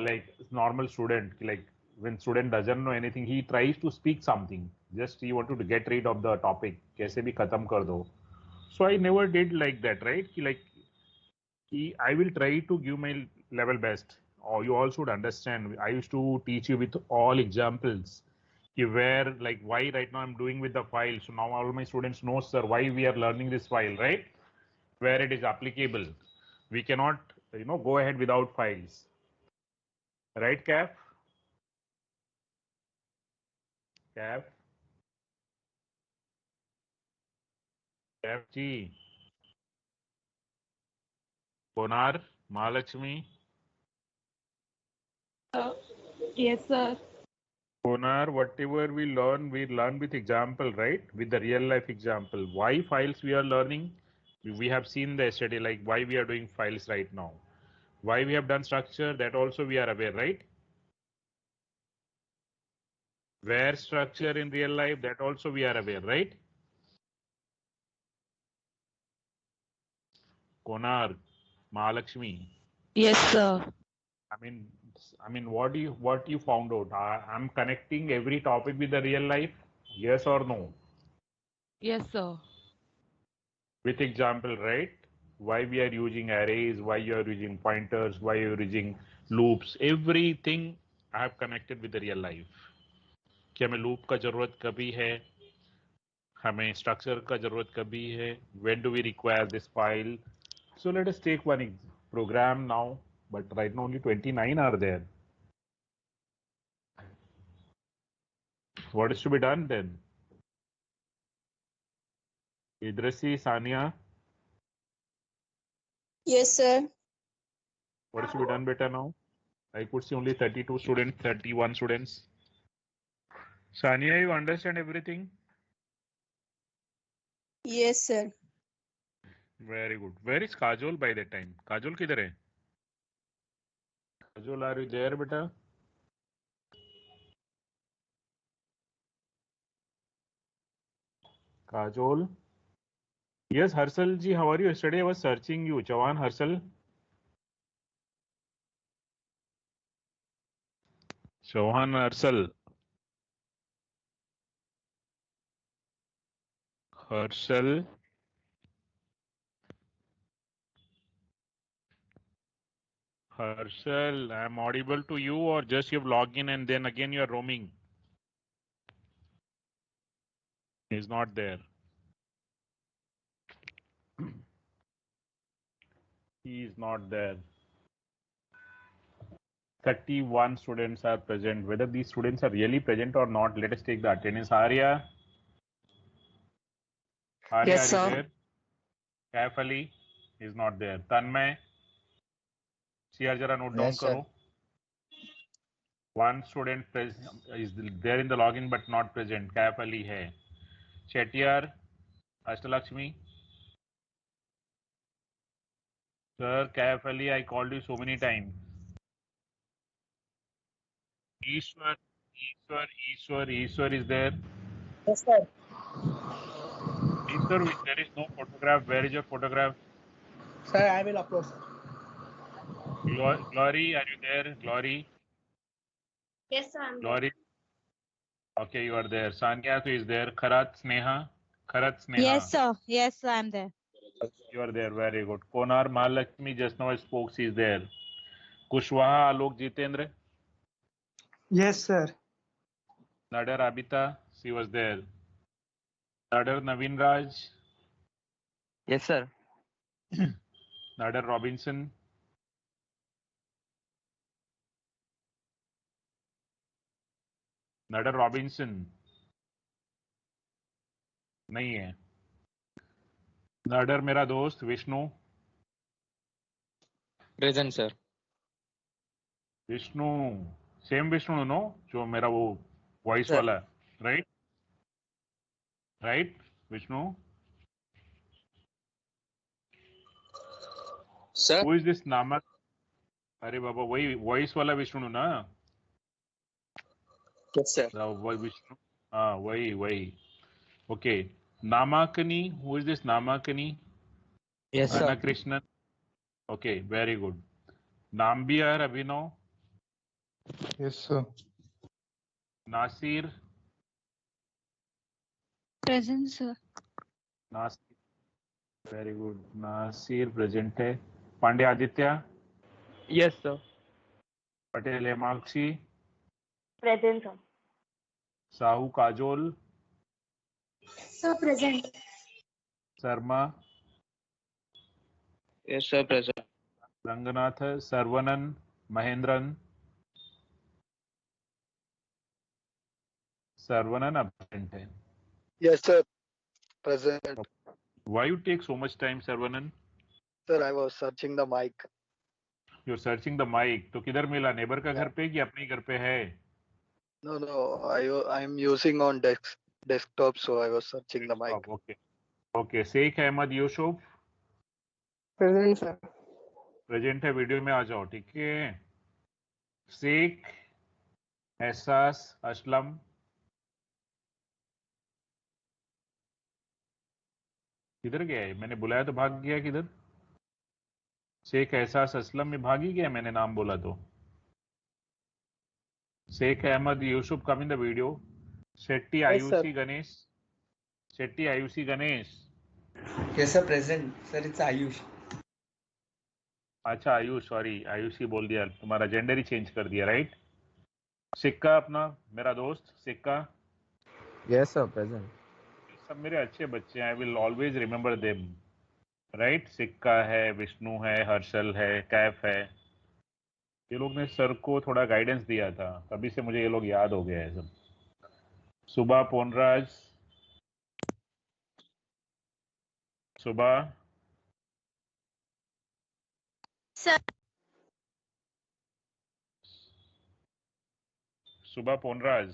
like normal student, like when student doesn't know anything, he tries to speak something. Just he wanted to get rid of the topic. कैसे भी खत्म कर दो. So I never did like that, right? I will try to give my level best. Or you all should understand. I used to teach you with all examples. Where like why right now I'm doing with the file. So now all my students know, sir, why we are learning this file, right? Where it is applicable. We cannot, go ahead without files. Right, Cap? Cap? Cap G? Konar? Mahalakshmi? Yes, sir. Konar, whatever we learn with example, right? With the real life example. Why files we are learning? We have seen the yesterday, like why we are doing files right now. Why we have done structure, that also we are aware, right? Where structure in real life, that also we are aware, right? Konar, Mahalakshmi. Yes, sir. I mean, what you found out? I'm connecting every topic with the real life. Yes or no? Yes, sir. With example, right? Why we are using arrays? Why you are using pointers? Why you are using loops? Everything I have connected with the real life. कि हमें loop का जरूरत कभी है? हमें structure का जरूरत कभी है? When do we require this file? So let us take one program now. But right now only 29 are there. What is to be done then? Idrasi, Sania, Yes, sir. what is to be done better now? I could see only 32 students, 31 students. Sania, you understand everything? Yes, sir. Very good. Where is Kajol by that time? Kajol किधर है? Kajol, are you there, beta? Kajol? Yes, Harshal ji, how are you? Yesterday I was searching you. Chavan, Harshal? Chauhan, Harshal. Harshal. Harshal, I'm audible to you or just you've logged in and then again you're roaming? He's not there. He is not there. 31 students are present. Whether these students are really present or not, let us take the attendance. Arya? Arya, Yes, are you sir. there? Kaif Ali is not there. Tanmay? CR jara note down Yes, sir. karo. One student is there in the login but not present. Kaif Ali hai. Chettiar? Ashtalakshmi? Sir, Kaif Ali, I called you so many times. Ishwar is there. Yes, sir. Ishwar, there is no photograph. Where is your photograph? Sir, I will upload, sir. Glory, are you there? Glory? Yes, sir. I'm Glory? Okay, you are there. Sanya is there. Kharat Sneha? Kharat Sneha? Yes, sir. Yes, sir, I'm there. You are there. Very good. Konar Mahalakshmi, just now I spoke, she is there. Kushwaha Alok Jitendra? Yes, sir. Nadar Abita? She was there. Nadar Naveen Raj? Yes, sir. Nadar Robinson? Nadar Robinson? नहीं है. नडर मेरा दोस्त Vishnu. Present, sir. Vishnu same Vishnu no जो मेरा वो voice Sir. वाला right Vishnu. Sir. Who is this नामक? अरे बाबा वही वॉइस वाला विष्णु ना. Yes, sir. वही विष्णु. हाँ वही ओके. नामाकनी, हु इज दिस नामाकनी? Yes, Anna sir. Krishnan. Okay, very good. Nambiar Abhinav. Yes, sir. Nasir Present, sir. Nasir very good Nasir present है Pandey Aditya Yes, sir. Patel हेमाक्षी Present, sir. Sahu Kajol Sir, present. Sharma Yes, sir, present. Ranganath Saravanan Mahendran Saravanan absent है Yes, sir. Present. why you take so much time Saravanan Sir, I was searching the mic. you're searching the mic तो किधर मिला neighbour का घर पे कि अपने ही घर पे है No, I'm using on desktop, so I was searching the mic. Okay okay Sheikh Ahmed Yusuf Present, sir. Present है वीडियो में आ जाओ ठीक है शेख एहसास असलम किधर गया है मैंने बुलाया तो भाग गया किधर शेख एहसास असलम में भाग ही गया मैंने नाम बोला तो Sheikh Ahmed Yusuf come in the video Shetty Yes, Ayushi sir. Ganesh Shetty Ayushi Ganesh Yes, sir, present. Sir, it's Ayush. अच्छा आयुष सॉरी आयुष ही बोल दिया तुम्हारा जेंडर ही चेंज कर दिया राइट सिक्का अपना मेरा दोस्त सिक्का Yes, sir, present. सब मेरे अच्छे बच्चे हैं I will always remember them right सिक्का है विष्णु है हर्षल है कैफ है ये लोग ने सर को थोड़ा गाइडेंस दिया था तभी से मुझे ये लोग याद हो गए हैं सब सुबह पोनराज सुबह Sir. सुबह पोनराज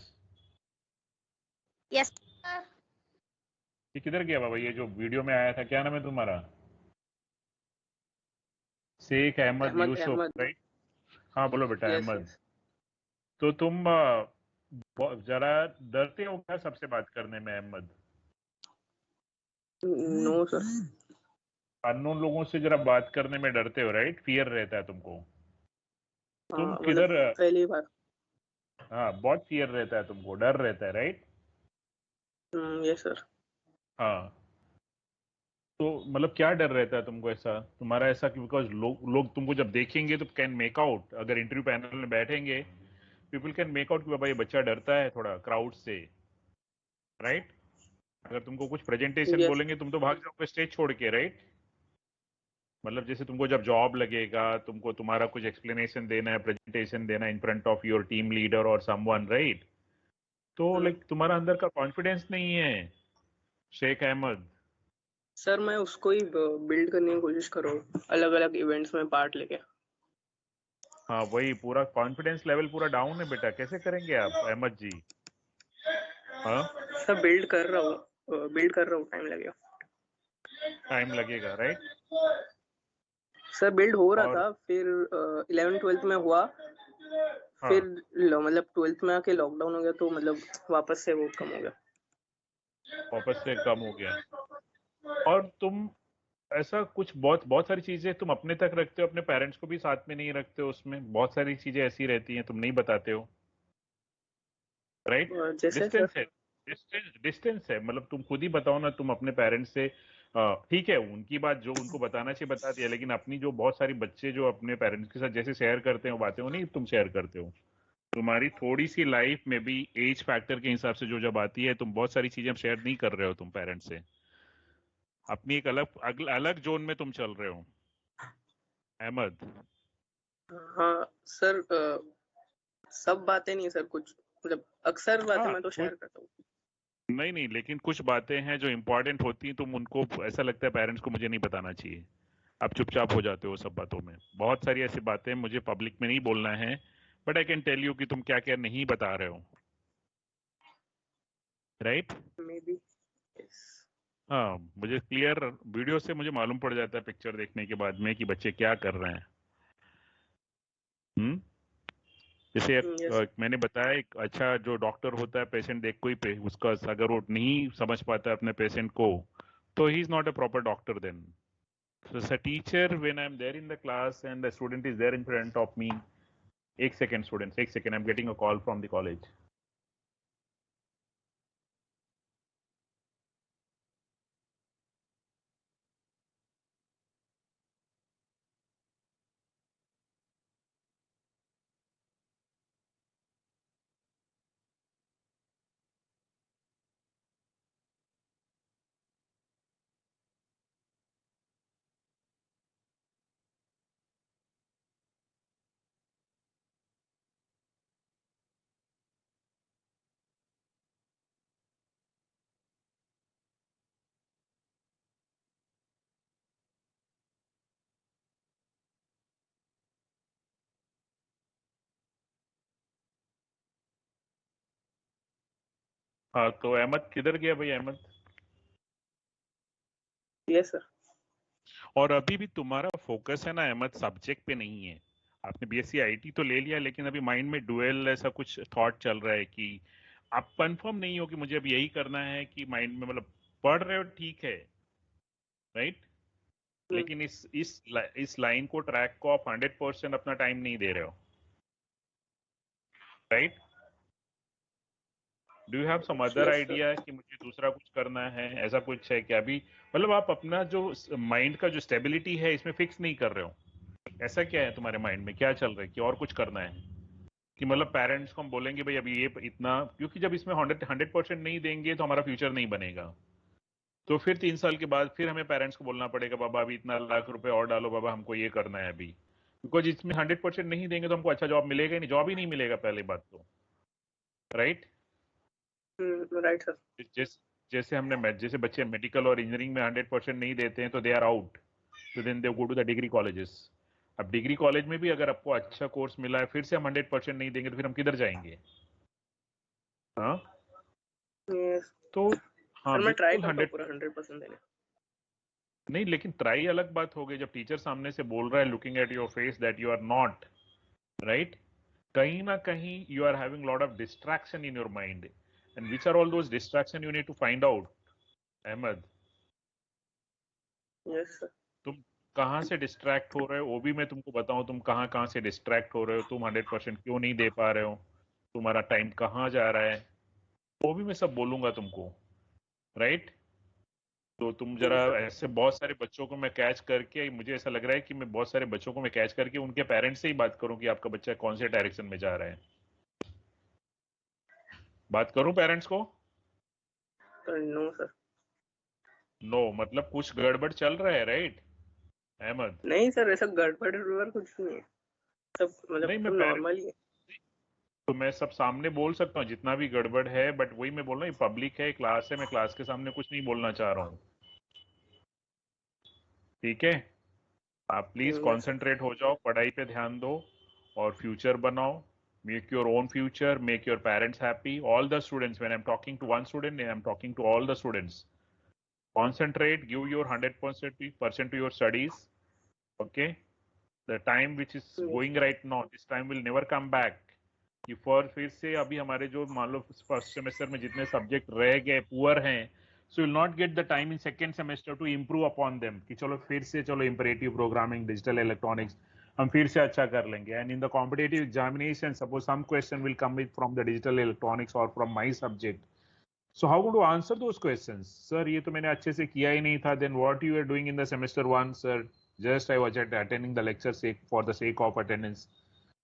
Yes, sir. ये किधर गया बाबा ये जो वीडियो में आया था क्या नाम है तुम्हारा शेख अहमद यूसुफ राइट हाँ बोलो बेटा अहमद तो तुम जरा डरते हो क्या सबसे बात करने में अहमद No, sir. अननोन लोगों से जरा बात करने में डरते हो राइट फियर रहता है तुमको तुम किधर पहली बार. हाँ बहुत फियर रहता है तुमको डर रहता है राइट Yes, sir. हाँ तो मतलब क्या डर रहता है तुमको ऐसा तुम्हारा ऐसा बिकॉज लोग तुमको जब देखेंगे तो कैन मेक आउट अगर इंटरव्यू पैनल में बैठेंगे पीपल कैन मेक आउट कि बाबा ये बच्चा डरता है थोड़ा क्राउड से राइट अगर तुमको कुछ प्रेजेंटेशन Yes. बोलेंगे तुम तो भाग जाओगे स्टेज छोड़ के राइट मतलब जैसे तुमको जब जॉब लगेगा तुमको तुम्हारा कुछ एक्सप्लेनेशन देना है प्रेजेंटेशन देना in front of your team leader और समवन राइट तो लाइक तुम्हारा अंदर का कॉन्फिडेंस नहीं है शेख अहमद सर मैं उसको ही बिल्ड करने की कोशिश कर रहा हूँ अलग अलग इवेंट्स में पार्ट लेके. हाँ वही पूरा कॉन्फिडेंस लेवल पूरा डाउन है बेटा कैसे करेंगे आप अहमद जी हाँ सर बिल्ड कर रहा हूँ टाइम लगेगा. टाइम लगेगा राइट सर बिल्ड हो रहा और- था फिर 11th-12th में हुआ हाँ, फिर मतलब 12th में आके लॉकडाउन हो गया तो मतलब वापस से वो कम हो गया. वापस से कम हो गया और तुम ऐसा कुछ बहुत सारी चीजें तुम अपने तक रखते हो अपने पेरेंट्स को भी साथ में नहीं रखते हो उसमें बहुत सारी चीजें ऐसी रहती हैं तुम नहीं बताते हो राइट जैसे डिस्टेंस सर है डिस्टेंस है मतलब तुम खुद ही बताओ ना तुम अपने पेरेंट्स से ठीक है उनकी बात जो उनको बताना चाहिए बता दिया लेकिन अपनी जो बहुत सारी बच्चे जो अपने पेरेंट्स के साथ जैसे शेयर करते हो बातें वो नहीं तुम शेयर करते हो तुम्हारी थोड़ी सी लाइफ में भी एज फैक्टर के हिसाब से जो जब आती है तुम बहुत सारी चीजें शेयर नहीं कर रहे हो तुम पेरेंट्स से अपनी एक अलग जोन में तुम चल रहे हो अहमद हाँ सर सब बातें नहीं सर कुछ मतलब अक्सर बातें हाँ, मैं तो शेयर करता हूँ. नहीं लेकिन कुछ बातें हैं जो इम्पोर्टेंट होती हैं तुम उनको ऐसा लगता है पेरेंट्स को मुझे नहीं बताना चाहिए आप चुपचाप हो जाते हो सब बातों में बहुत सारी ऐसी बातें मुझे पब्लिक में नहीं बोलना है but I can tell you कि तुम क्या क्या नहीं बता रहे हो राइट मे बी हाँ मुझे क्लियर वीडियो से मुझे मालूम पड़ जाता है पिक्चर देखने के बाद में कि बच्चे क्या कर रहे हैं जैसे Yes. मैंने बताया एक अच्छा जो डॉक्टर होता है पेशेंट देख कोई उसका अगर वो नहीं समझ पाता है अपने पेशेंट को तो he is not a proper doctor then so as a teacher when I'm there in the class and the student is there in front of me एक सेकेंड स्टूडेंट्स, एक second, I am getting a call from the college. हाँ, तो अहमद किधर गया भाई Ahmad? Yes sir. और अभी भी तुम्हारा फोकस है ना अहमद, सब्जेक्ट पे नहीं है. आपने बीएससी आईटी तो ले लिया, लेकिन अभी माइंड में डुअल ऐसा कुछ थॉट चल रहा है कि आप कंफर्म नहीं हो कि मुझे अब यही करना है, कि माइंड में मतलब पढ़ रहे हो ठीक है, राइट, लेकिन इस लाइन को, ट्रैक को आप 100% अपना टाइम नहीं दे रहे हो, right. Do you have some other yes sir. Idea कि मुझे दूसरा कुछ करना है, ऐसा कुछ है क्या अभी? मतलब आप अपना जो माइंड का जो स्टेबिलिटी है इसमें फिक्स नहीं कर रहे हो. ऐसा क्या है तुम्हारे माइंड में, क्या चल रहा है कि और कुछ करना है? कि मतलब पेरेंट्स को हम बोलेंगे भाई अभी ये इतना, क्योंकि जब इसमें 100% नहीं देंगे तो हमारा फ्यूचर नहीं बनेगा. तो फिर 3 साल के बाद फिर हमें पेरेंट्स को बोलना पड़ेगा बाबा अभी इतना लाख रुपए और डालो बाबा, हमको ये करना है अभी. बिकॉज इसमें 100% नहीं देंगे तो हमको अच्छा जॉब मिलेगा ही नहीं, जॉब ही नहीं मिलेगा पहली बात तो, राइट. Right sir. जैसे हमने जैसे बच्चे मेडिकल और इंजीनियरिंग में 100% नहीं देते हैं तो दे आर आउट, तो then they go to the degree colleges. अब डिग्री कॉलेज में भी अगर आपको अच्छा कोर्स मिला है, फिर से हम 100% नहीं देंगे तो फिर हम किधर जाएंगे? हाँ, यस तो हाँ सर, मैं ट्राई बिल्कुल करता हूँ 100 पूरा 100% देने. नहीं, लेकिन ट्राई अलग बात हो गई. जब टीचर सामने से बोल रहा है, looking at your face that you are not right, कहीं ना कहीं you are having lot of distraction in your mind, and which are all those distraction you need to find out. Ahmed, yes sir. तुम कहाँ से distract हो रहे हो, वो भी मैं तुमको बताऊं. तुम कहाँ कहाँ से डिस्ट्रैक्ट हो रहे हो, तुम 100% क्यों नहीं दे पा रहे हो, तुम्हारा टाइम कहाँ जा रहा है, वो भी मैं सब बोलूंगा तुमको, राइट. तो तुम जरा जी सर. ऐसे बहुत सारे बच्चों को मैं कैच करके, मुझे ऐसा लग रहा है कि मैं बहुत सारे बच्चों को मैं कैच करके उनके पेरेंट्स से ही बात करूं कि आपका बच्चा कौन से डायरेक्शन में जा रहा है. बात करूं पेरेंट्स को? No sir. नो मतलब कुछ गड़बड़ चल रहा है, राइट अहमद? नहीं सर, ऐसा गड़बड़ वड़बड़ कुछ नहीं है. सब मतलब नहीं, मैं सब नॉर्मल ही है. तो मैं सब सामने बोल सकता हूँ जितना भी गड़बड़ है, बट वही मैं बोल रहा हूँ पब्लिक है, क्लास है, मैं क्लास के सामने कुछ नहीं बोलना चाह रहा हूँ, ठीक है. आप प्लीज यस सर. कंसंट्रेट हो जाओ, पढ़ाई पे ध्यान दो और फ्यूचर बनाओ. Make your own future, make your parents happy, all the students. When I am talking to one student, I am talking to all the students. Concentrate, give your 100% to your studies, okay. The time which is going right now, this time will never come back. कि फिर से अभी हमारे जो मान लो first semester में जितने subject रह गए पुअर हैं, so will not get the time in second semester two improve upon them, कि चलो फिर से चलो इम्परेटिव प्रोग्रामिंग, डिजिटल इलेक्ट्रॉनिक्स हम फिर से अच्छा कर लेंगे. And in the competitive examination suppose some question will come from the digital electronics और from my subject. So how would you answer those questions? Sir, ये तो मैंने अच्छे से किया ही नहीं था. Then what you were doing in the semester 1, sir? Just I was attending the lecture for the sake of attendance.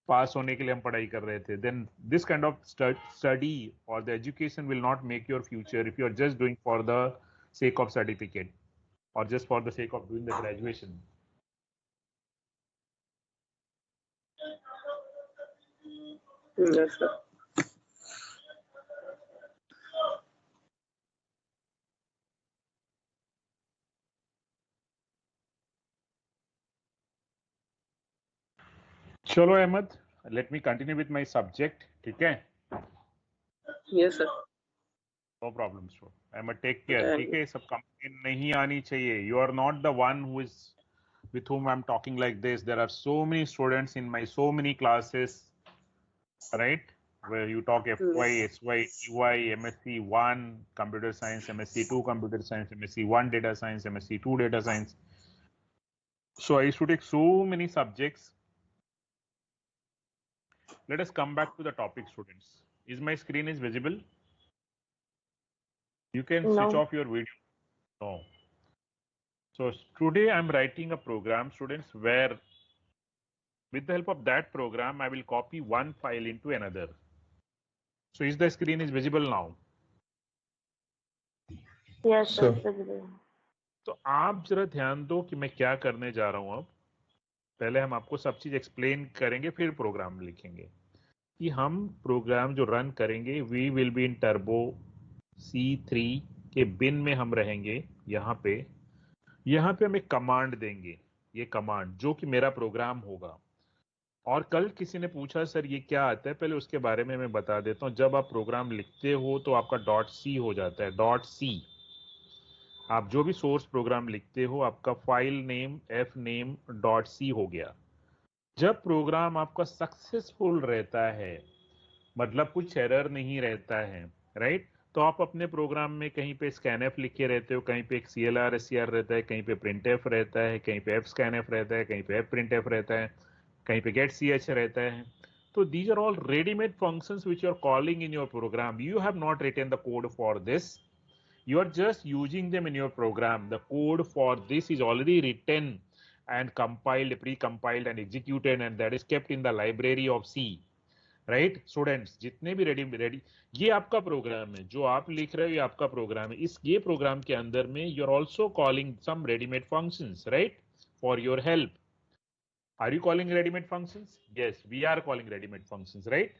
पास होने के लिए हम पढ़ाई कर रहे थे. Then this kind of study or the education will not make your future if you are just doing for the sake of certificate or just for the sake of doing the graduation. Yes sir. चलो Ahmad, let me continue with my subject, ठीक है? Yes sir. No problem, sir. Ahmed, take care, ठीक है? सब complain नहीं आनी चाहिए. You are not the one who is with whom I'm talking like this. There are so many students in my so many classes, right? Where you talk FY, SY, EY, MSc 1, computer science, MSc 2, computer science, MSc 1, data science, MSc 2, data science. So I used to take so many subjects. let us come back to the topic, students. Is my screen is visible? You can switch No. off your video. No. So today I'm writing a program, students, where with the help of that program, I will copy one file into another. So is the screen is visible now? Yes, sir. Sir. Visible. तो आप जरा ध्यान दो कि मैं क्या करने जा रहा हूं अब. पहले हम आपको सब चीज एक्सप्लेन करेंगे, फिर प्रोग्राम लिखेंगे. कि हम प्रोग्राम जो रन करेंगे, we will be in turbo C3 के बिन में हम रहेंगे. यहाँ पे हम एक कमांड देंगे. ये कमांड जो कि मेरा प्रोग्राम होगा. और कल किसी ने पूछा सर ये क्या आता है, पहले उसके बारे में मैं बता देता हूँ. जब आप प्रोग्राम लिखते हो तो आपका .c हो जाता है. .c आप जो भी सोर्स प्रोग्राम लिखते हो, आपका फाइल नेम fname.c हो गया. जब प्रोग्राम आपका सक्सेसफुल रहता है, मतलब कुछ एरर नहीं रहता है, राइट, तो आप अपने प्रोग्राम में कहीं पे scanf लिख के रहते हो, कहीं पे एक clr scr रहता है, कहीं पे printf रहता है, कहीं पे fscanf रहता है, कहीं पे fprintf रहता है, कहीं पे getch रहता है. तो these are all ready-made functions which you are calling in your program. You have not written the code for this. You are just using them in your program. The code for this is already written and compiled, pre-compiled and executed, and that is kept in the library of C. Right students, जितने भी ready ये आपका programme है. जो आप लिख रहे हो ये आपका प्रोग्राम है. ये प्रोग्राम के अंदर में you are also calling some readymade functions, right, for your help. Are you calling readymade functions? Yes, we are calling readymade functions, right.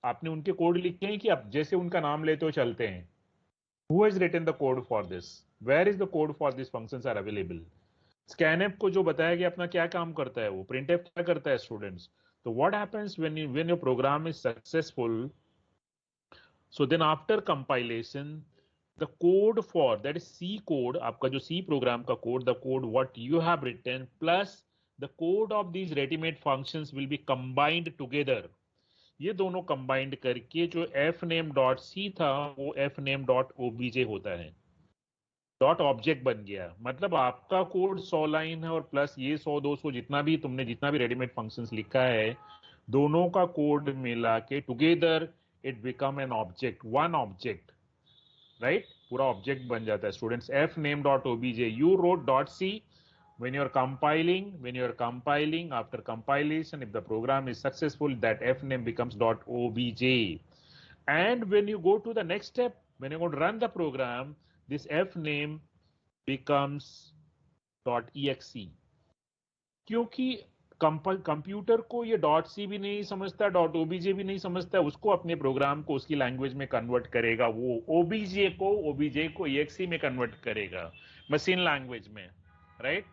आपने उनके कोड लिखे हैं कि आप जैसे उनका नाम लेते हो चलते हैं. Who has written the code for this? Where is the code for these functions are available? Scanf को जो बताया गया अपना क्या काम करता है, वो printf क्या करता है students. So what happens when your program is successful? So then after compilation, the code for that is C code, आपका जो C program का code, the code what you have written plus the code of these ready-made functions will be combined together. ये दोनों combined करके जो fname.c था वो fname.obj होता है. डॉट ऑब्जेक्ट बन गया. मतलब आपका कोड 100 लाइन है और प्लस ये 100-200 जितना भी रेडीमेड फंक्शंस लिखा है, दोनों का कोड मिला के together it become an object, one object, right. पूरा ऑब्जेक्ट बन जाता है students. fname.obj you wrote .c. When you are compiling, after compilation, if the program is successful, that fname becomes .obj. And when you go to the next step, when you go to run the program, this fname becomes .exe. क्योंकि computer को ये .c भी नहीं समझता, .obj भी नहीं समझता, उसको अपने प्रोग्राम को उसकी लैंग्वेज में कन्वर्ट करेगा. वो obj को exe में कन्वर्ट करेगा, मशीन लैंग्वेज में, राइट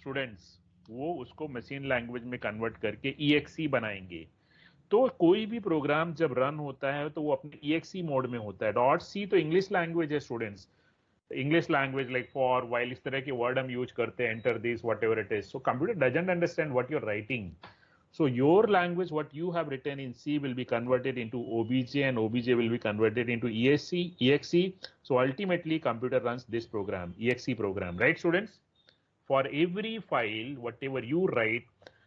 स्टूडेंट्स. वो उसको मशीन लैंग्वेज में कन्वर्ट करके exe बनाएंगे. तो कोई भी प्रोग्राम जब रन होता है तो वो अपने exe मोड में होता है. .c तो इंग्लिश लैंग्वेज है students. English language like for, while, इस तरह के वर्ड हम यूज करते हैं. Enter this, whatever it is. So computer doesn't understand what you are writing. So your language, what you have written in C will be converted into OBJ and OBJ will be converted into exe. So ultimately computer runs this program, exe program, right students? For every file, whatever you write,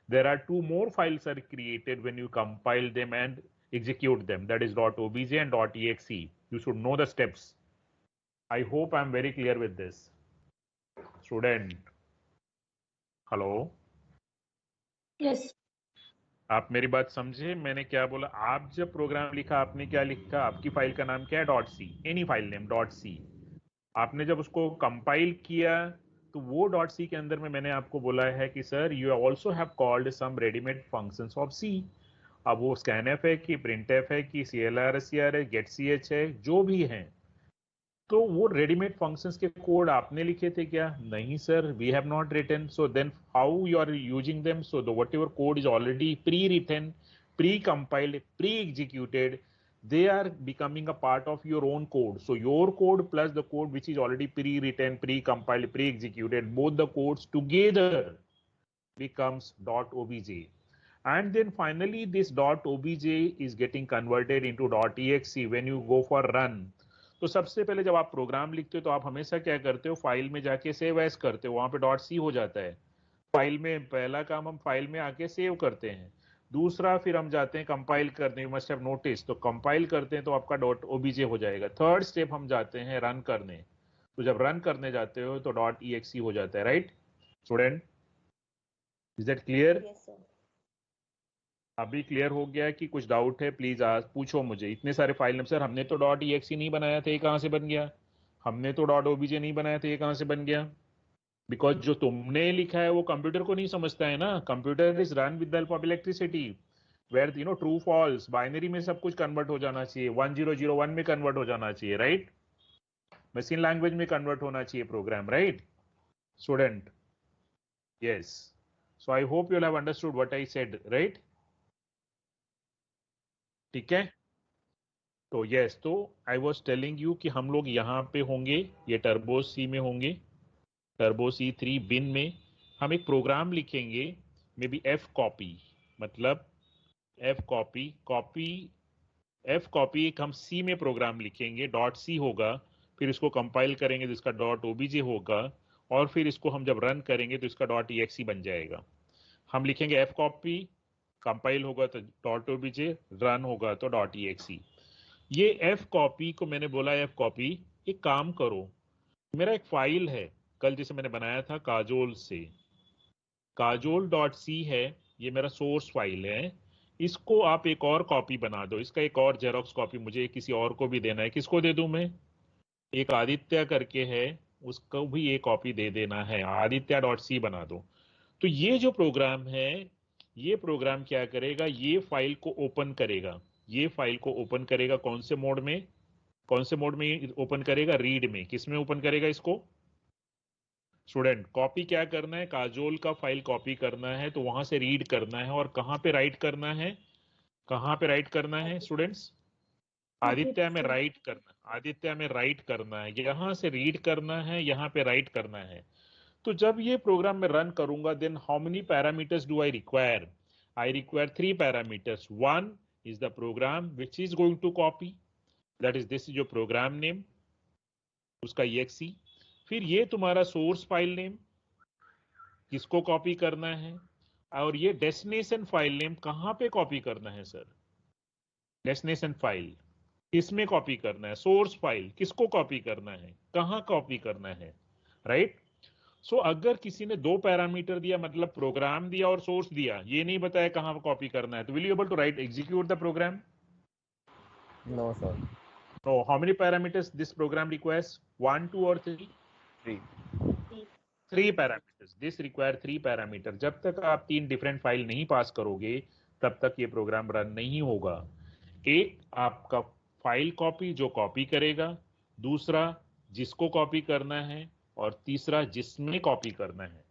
there are two more files are created when you compile them and execute them. That is .obj and .exe. You should know the steps. I hope I'm very clear with this. Student, hello? Yes. आप मेरी बात समझे? मैंने क्या बोला? आप जब programme लिखा आपने क्या लिखा? आपकी फाइल का नाम क्या है? .c, any file name .c. आपने जब उसको कंपाइल किया तो वो .c के अंदर में मैंने आपको बोला है कि sir you also have called some readymade functions of C. अब वो scanf है कि printf है कि clr scr है, getch है, जो भी है, तो वो रेडीमेड फंक्शंस के कोड आपने लिखे थे क्या? नहीं sir, we have not written. So then how you are using them? So the whatever code is already pre written, pre compiled, pre executed, they are becoming a part of your own code. So your code plus the code which is already pre-written, pre-compiled, pre-executed, both the codes together becomes .obj. And then finally this .obj is getting converted into .exe when you go for run. तो सबसे पहले जब आप programme लिखते हो तो आप हमेशा क्या करते हो? फाइल में जाके सेव एज करते हो, वहां पे .c हो जाता है. फाइल में पहला काम हम फाइल में आके सेव करते हैं. दूसरा फिर हम जाते हैं कंपाइल करने, यू मस्ट हैव नोटिस, तो कंपाइल करते हैं तो आपका डॉट ओबीजे हो जाएगा। थर्ड स्टेप हम जाते हैं रन करने, तो जब रन करने जाते हो तो डॉट EXE हो जाता है, right student? Is that clear? Yes, sir. अभी क्लियर हो गया कि कुछ डाउट है? प्लीज आज पूछो मुझे। इतने सारे फाइल नेम, सर हमने तो डॉट EXE नहीं बनाया था, ये कहाँ से बन गया? हमने तो डॉट ओबीजे नहीं बनाया था, ये कहाँ से बन गया? बिकॉज जो तुमने लिखा है वो कंप्यूटर को नहीं समझता है ना। Computer is run with the help of electricity, where you know true false binary में सब कुछ कन्वर्ट हो जाना चाहिए, 1001 में कन्वर्ट हो जाना चाहिए, राइट? मशीन लैंग्वेज में कन्वर्ट होना चाहिए program, right student? Yes, so I hope you have understood what I said, right? ठीक है, तो यस, तो आई वाज टेलिंग यू कि हम लोग यहाँ पे होंगे, ये टर्बो सी में होंगे, टर्बो C3 बिन में हम एक प्रोग्राम लिखेंगे, मे बी एफ कॉपी, मतलब एफ कॉपी एक हम सी में प्रोग्राम लिखेंगे, डॉट सी होगा, फिर इसको कंपाइल करेंगे तो इसका डॉट ओबीजे होगा, और फिर इसको हम जब रन करेंगे तो इसका डॉट EXE बन जाएगा। हम लिखेंगे एफ कॉपी, कंपाइल होगा तो डॉट ओबीजे, रन होगा तो डॉट EXE। ये एफ कॉपी को मैंने बोला एफ कॉपी, एक काम करो, मेरा एक फाइल है कल जैसे मैंने बनाया था काजोल से, kajol.c है, ये मेरा सोर्स फाइल है, इसको आप एक और कॉपी बना दो, इसका एक और जेरोक्स कॉपी मुझे किसी और को भी देना है। किसको दे दूं मैं? एक आदित्य करके है, उसको भी एक कॉपी दे देना है, आदित्य.c बना दो। तो ये जो प्रोग्राम है, ये प्रोग्राम क्या करेगा, ये फाइल को ओपन करेगा, ये फाइल को ओपन करेगा कौन से मोड में? कौन से मोड में ओपन करेगा? रीड में। किस में ओपन करेगा इसको स्टूडेंट? कॉपी क्या करना है? काजोल का फाइल कॉपी करना है, तो वहां से रीड करना है, और कहां पे राइट करना है? कहां पे राइट करना है स्टूडेंट्स? आदित्य में राइट करना, आदित्य में राइट करना है, यहां से रीड करना है, यहां पे राइट करना है। तो जब ये प्रोग्राम में रन करूंगा, then how many parameters do I require? I require 3 parameters. One is the program which is going to copy, that is this, जो प्रोग्राम नेम, उसका EXE। फिर ये तुम्हारा सोर्स फाइल नेम, किसको कॉपी करना है, और ये डेस्टिनेशन फाइल नेम कहां पे कॉपी करना है सर? डेस्टिनेशन फाइल किसमें कॉपी करना है? सोर्स फाइल किसको कॉपी करना है, कहां कॉपी करना है, राइट? सो अगर किसी ने 2 पैरामीटर दिया, मतलब प्रोग्राम दिया और सोर्स दिया, ये नहीं बताया कहां कॉपी करना है, तो will you able to write execute the program? No, sir. No. How many parameters this program requires? 1, 2 or 3? 3. 3 parameters. This require 3 parameter. जब तक आप 3 डिफरेंट फाइल नहीं पास करोगे, तब तक ये प्रोग्राम रन नहीं होगा। एक आपका फाइल कॉपी, जो कॉपी करेगा, दूसरा जिसको कॉपी करना है, और तीसरा जिसमें कॉपी करना है।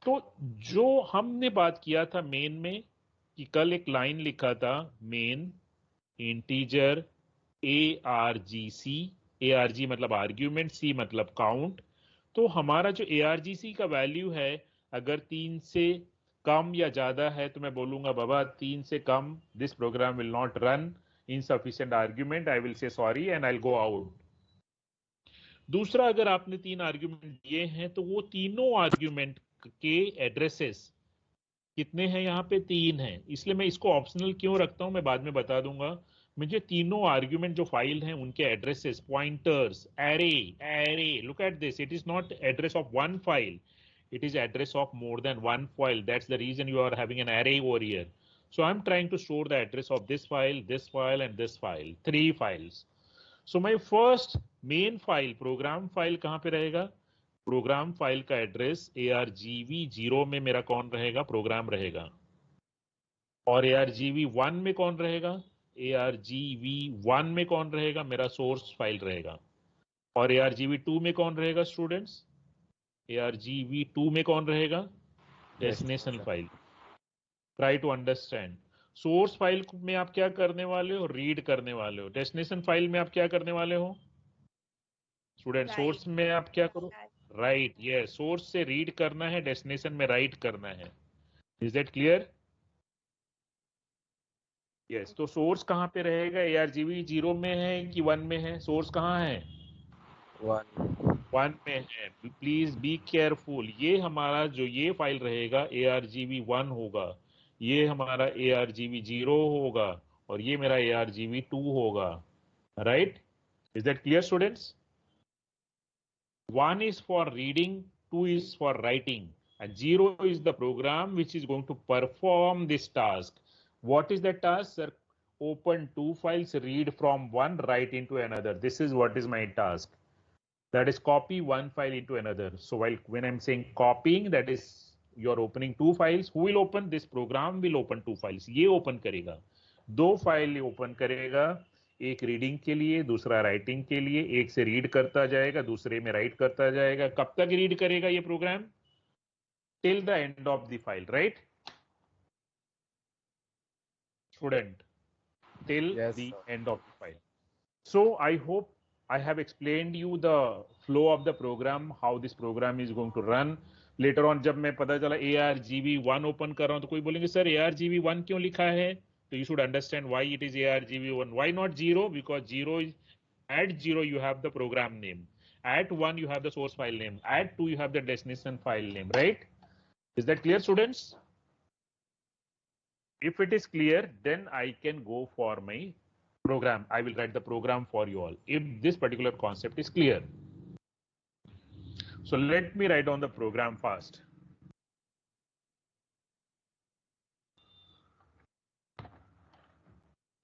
तो जो हमने बात किया था मेन में, कि कल एक लाइन लिखा था, मेन इंटीजर ARGC, ARG मतलब आर्ग्यूमेंट, C मतलब काउंट। तो हमारा जो ARGC का वैल्यू है, अगर 3 से कम या ज्यादा है, तो मैं बोलूंगा बाबा 3 से कम, this program will not run, insufficient argument, I will say sorry and I will go out. दूसरा, अगर आपने 3 आर्ग्यूमेंट दिए हैं, तो वो तीनों आर्ग्यूमेंट के एड्रेसेस कितने हैं? यहाँ पे 3 हैं, इसलिए मैं इसको ऑप्शनल क्यों रखता हूं मैं बाद में बता दूंगा। मुझे तीनों आर्ग्यूमेंट जो फाइल हैं उनके addresses, pointers, array, look at this, it is not address of one file, it is address of more than one file. That's the reason you are having an array over here. So I'm trying to store the address of this file, and this file, 3 files. So my first main file, program file कहाँ पे रहेगा? Program file का address ARGV0 में मेरा कौन रहेगा? Programme रहेगा। और ARGV1 में कौन रहेगा? ARGV1 में कौन रहेगा? मेरा सोर्स फाइल रहेगा। और ARGV2 में कौन रहेगा स्टूडेंट्स? ARGV2 में कौन रहेगा? Destination file. Try to understand. Source file में आप क्या करने वाले हो? रीड करने वाले हो। डेस्टिनेशन फाइल में आप क्या करने वाले हो स्टूडेंट? सोर्स में आप क्या करो? राइट, ये सोर्स से रीड करना है, डेस्टिनेशन में राइट करना है। Is that clear? यस। तो सोर्स कहाँ पे रहेगा? ARGV0 में है कि 1 में है? सोर्स कहाँ है? 1 में है। Please be careful. ये हमारा जो ये फाइल रहेगा ARGV1 होगा, ये हमारा ARGV0 होगा और ये मेरा ARGV2 होगा, right? Is that clear students? 1 is for reading, 2 is for writing, and 0 is the program which is going to perform this task. What is that task, sir? Open 2 files, read from one, write into another. This is what is my task. That is copy one file into another. So when I'm saying copying, that is you're opening 2 files. Who will open? This program will open 2 files. ये open करेगा, 2 file open करेगा, एक reading के लिए, दूसरा writing के लिए। एक से रीड करता जाएगा, दूसरे में राइट करता जाएगा। कब तक रीड करेगा ये program? Till the end of the file, right student? Till the end of the file. So I hope I have explained you the flow of the program, how this program is going to run. Later on जब मैं पता चला ARGV1 open कर रहा हूं तो कोई बोलेंगे सर ARGV1 क्यों लिखा है? So you should understand why it is ARGV1. Why not 0? Because 0 is, at 0 you have the program name. At 1 you have the source file name. At 2 you have the destination file name, right? Is that clear, students? If it is clear, then I can go for my program. I will write the program for you all if this particular concept is clear. So let me write down the program first.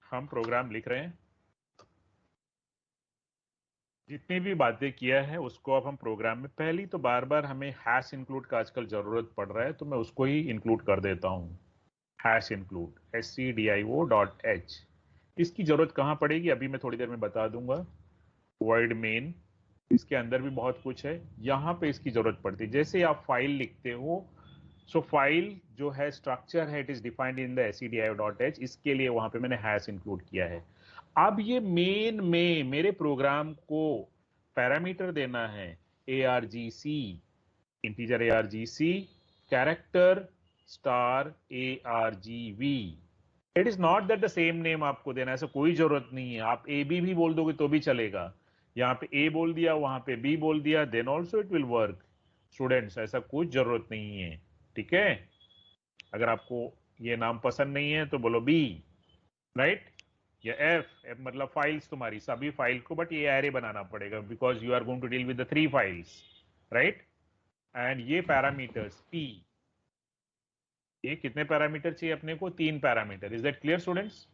हम programme लिख रहे हैं। जितनी भी बातें किया है उसको अब हम प्रोग्राम में, पहली तो बार बार हमें हैश इंक्लूड का आजकल जरूरत पड़ रहा है तो मैं उसको ही इंक्लूड कर देता हूं। हैश इंक्लूड stdio.h, इसकी जरूरत कहां पड़ेगी अभी मैं थोड़ी देर में बता दूंगा। वर्ड मेन, इसके अंदर भी बहुत कुछ है, यहां पे इसकी जरूरत पड़ती है। जैसे आप फाइल लिखते हो, सो फाइल जो है स्ट्रक्चर है, it is defined in the stdio.h, इसके लिए वहां पे मैंने हैश इंक्लूड किया है। अब ये मेन में मेरे प्रोग्राम को पैरामीटर देना है argc, integer argc, character star argv। It is not that the same name आपको देना है, ऐसा कोई जरूरत नहीं है। आप ab भी बोल दोगे तो भी चलेगा। यहाँ पे a बोल दिया, वहां पे b बोल दिया, then also it will work. Students ऐसा कुछ जरूरत नहीं है, ठीक है? अगर आपको ये नाम पसंद नहीं है तो बोलो B, राइट? या F मतलब फाइल्स तुम्हारी सभी फाइल को, बट ये एरे बनाना पड़ेगा because you are going to deal with the 3 files, right? And ये पैरामीटर्स P, ये कितने पैरामीटर चाहिए अपने को? 3 parameter. Is that clear students?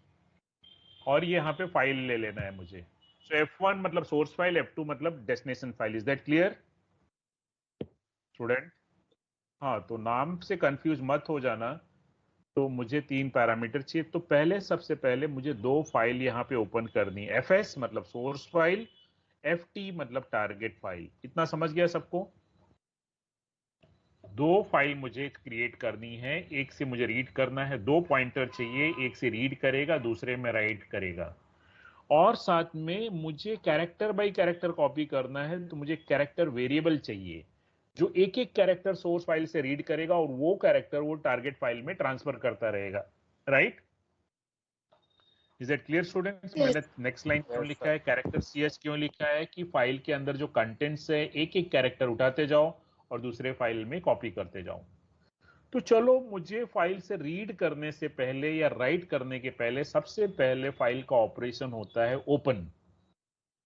और ये यहाँ पे फाइल ले लेना है मुझे। सो F1 मतलब सोर्स फाइल, F2 मतलब destination file. Is that clear student? हाँ, तो नाम से कंफ्यूज मत हो जाना। तो मुझे 3 पैरामीटर चाहिए। तो पहले सबसे पहले मुझे 2 फाइल यहाँ पे ओपन करनी है। FS मतलब सोर्स फाइल, FT मतलब टारगेट फाइल। इतना समझ गया सबको? 2 फाइल मुझे क्रिएट करनी है, एक से मुझे रीड करना है। 2 पॉइंटर चाहिए, एक से रीड करेगा, दूसरे में राइट करेगा। और साथ में मुझे कैरेक्टर बाय कैरेक्टर कॉपी करना है, तो मुझे कैरेक्टर वेरिएबल चाहिए जो एक एक कैरेक्टर सोर्स फाइल से रीड करेगा और वो कैरेक्टर वो टारगेट फाइल में ट्रांसफर करता रहेगा, right? Is that clear students? मैंने नेक्स्ट लाइन क्यों लिखा है, कैरेक्टर CS क्यों लिखा है? कि फाइल के अंदर जो कंटेंट्स है एक एक कैरेक्टर उठाते जाओ और दूसरे फाइल में कॉपी करते जाओ। तो चलो, मुझे फाइल से रीड करने से पहले या राइट करने के पहले सबसे पहले फाइल का ऑपरेशन होता है open.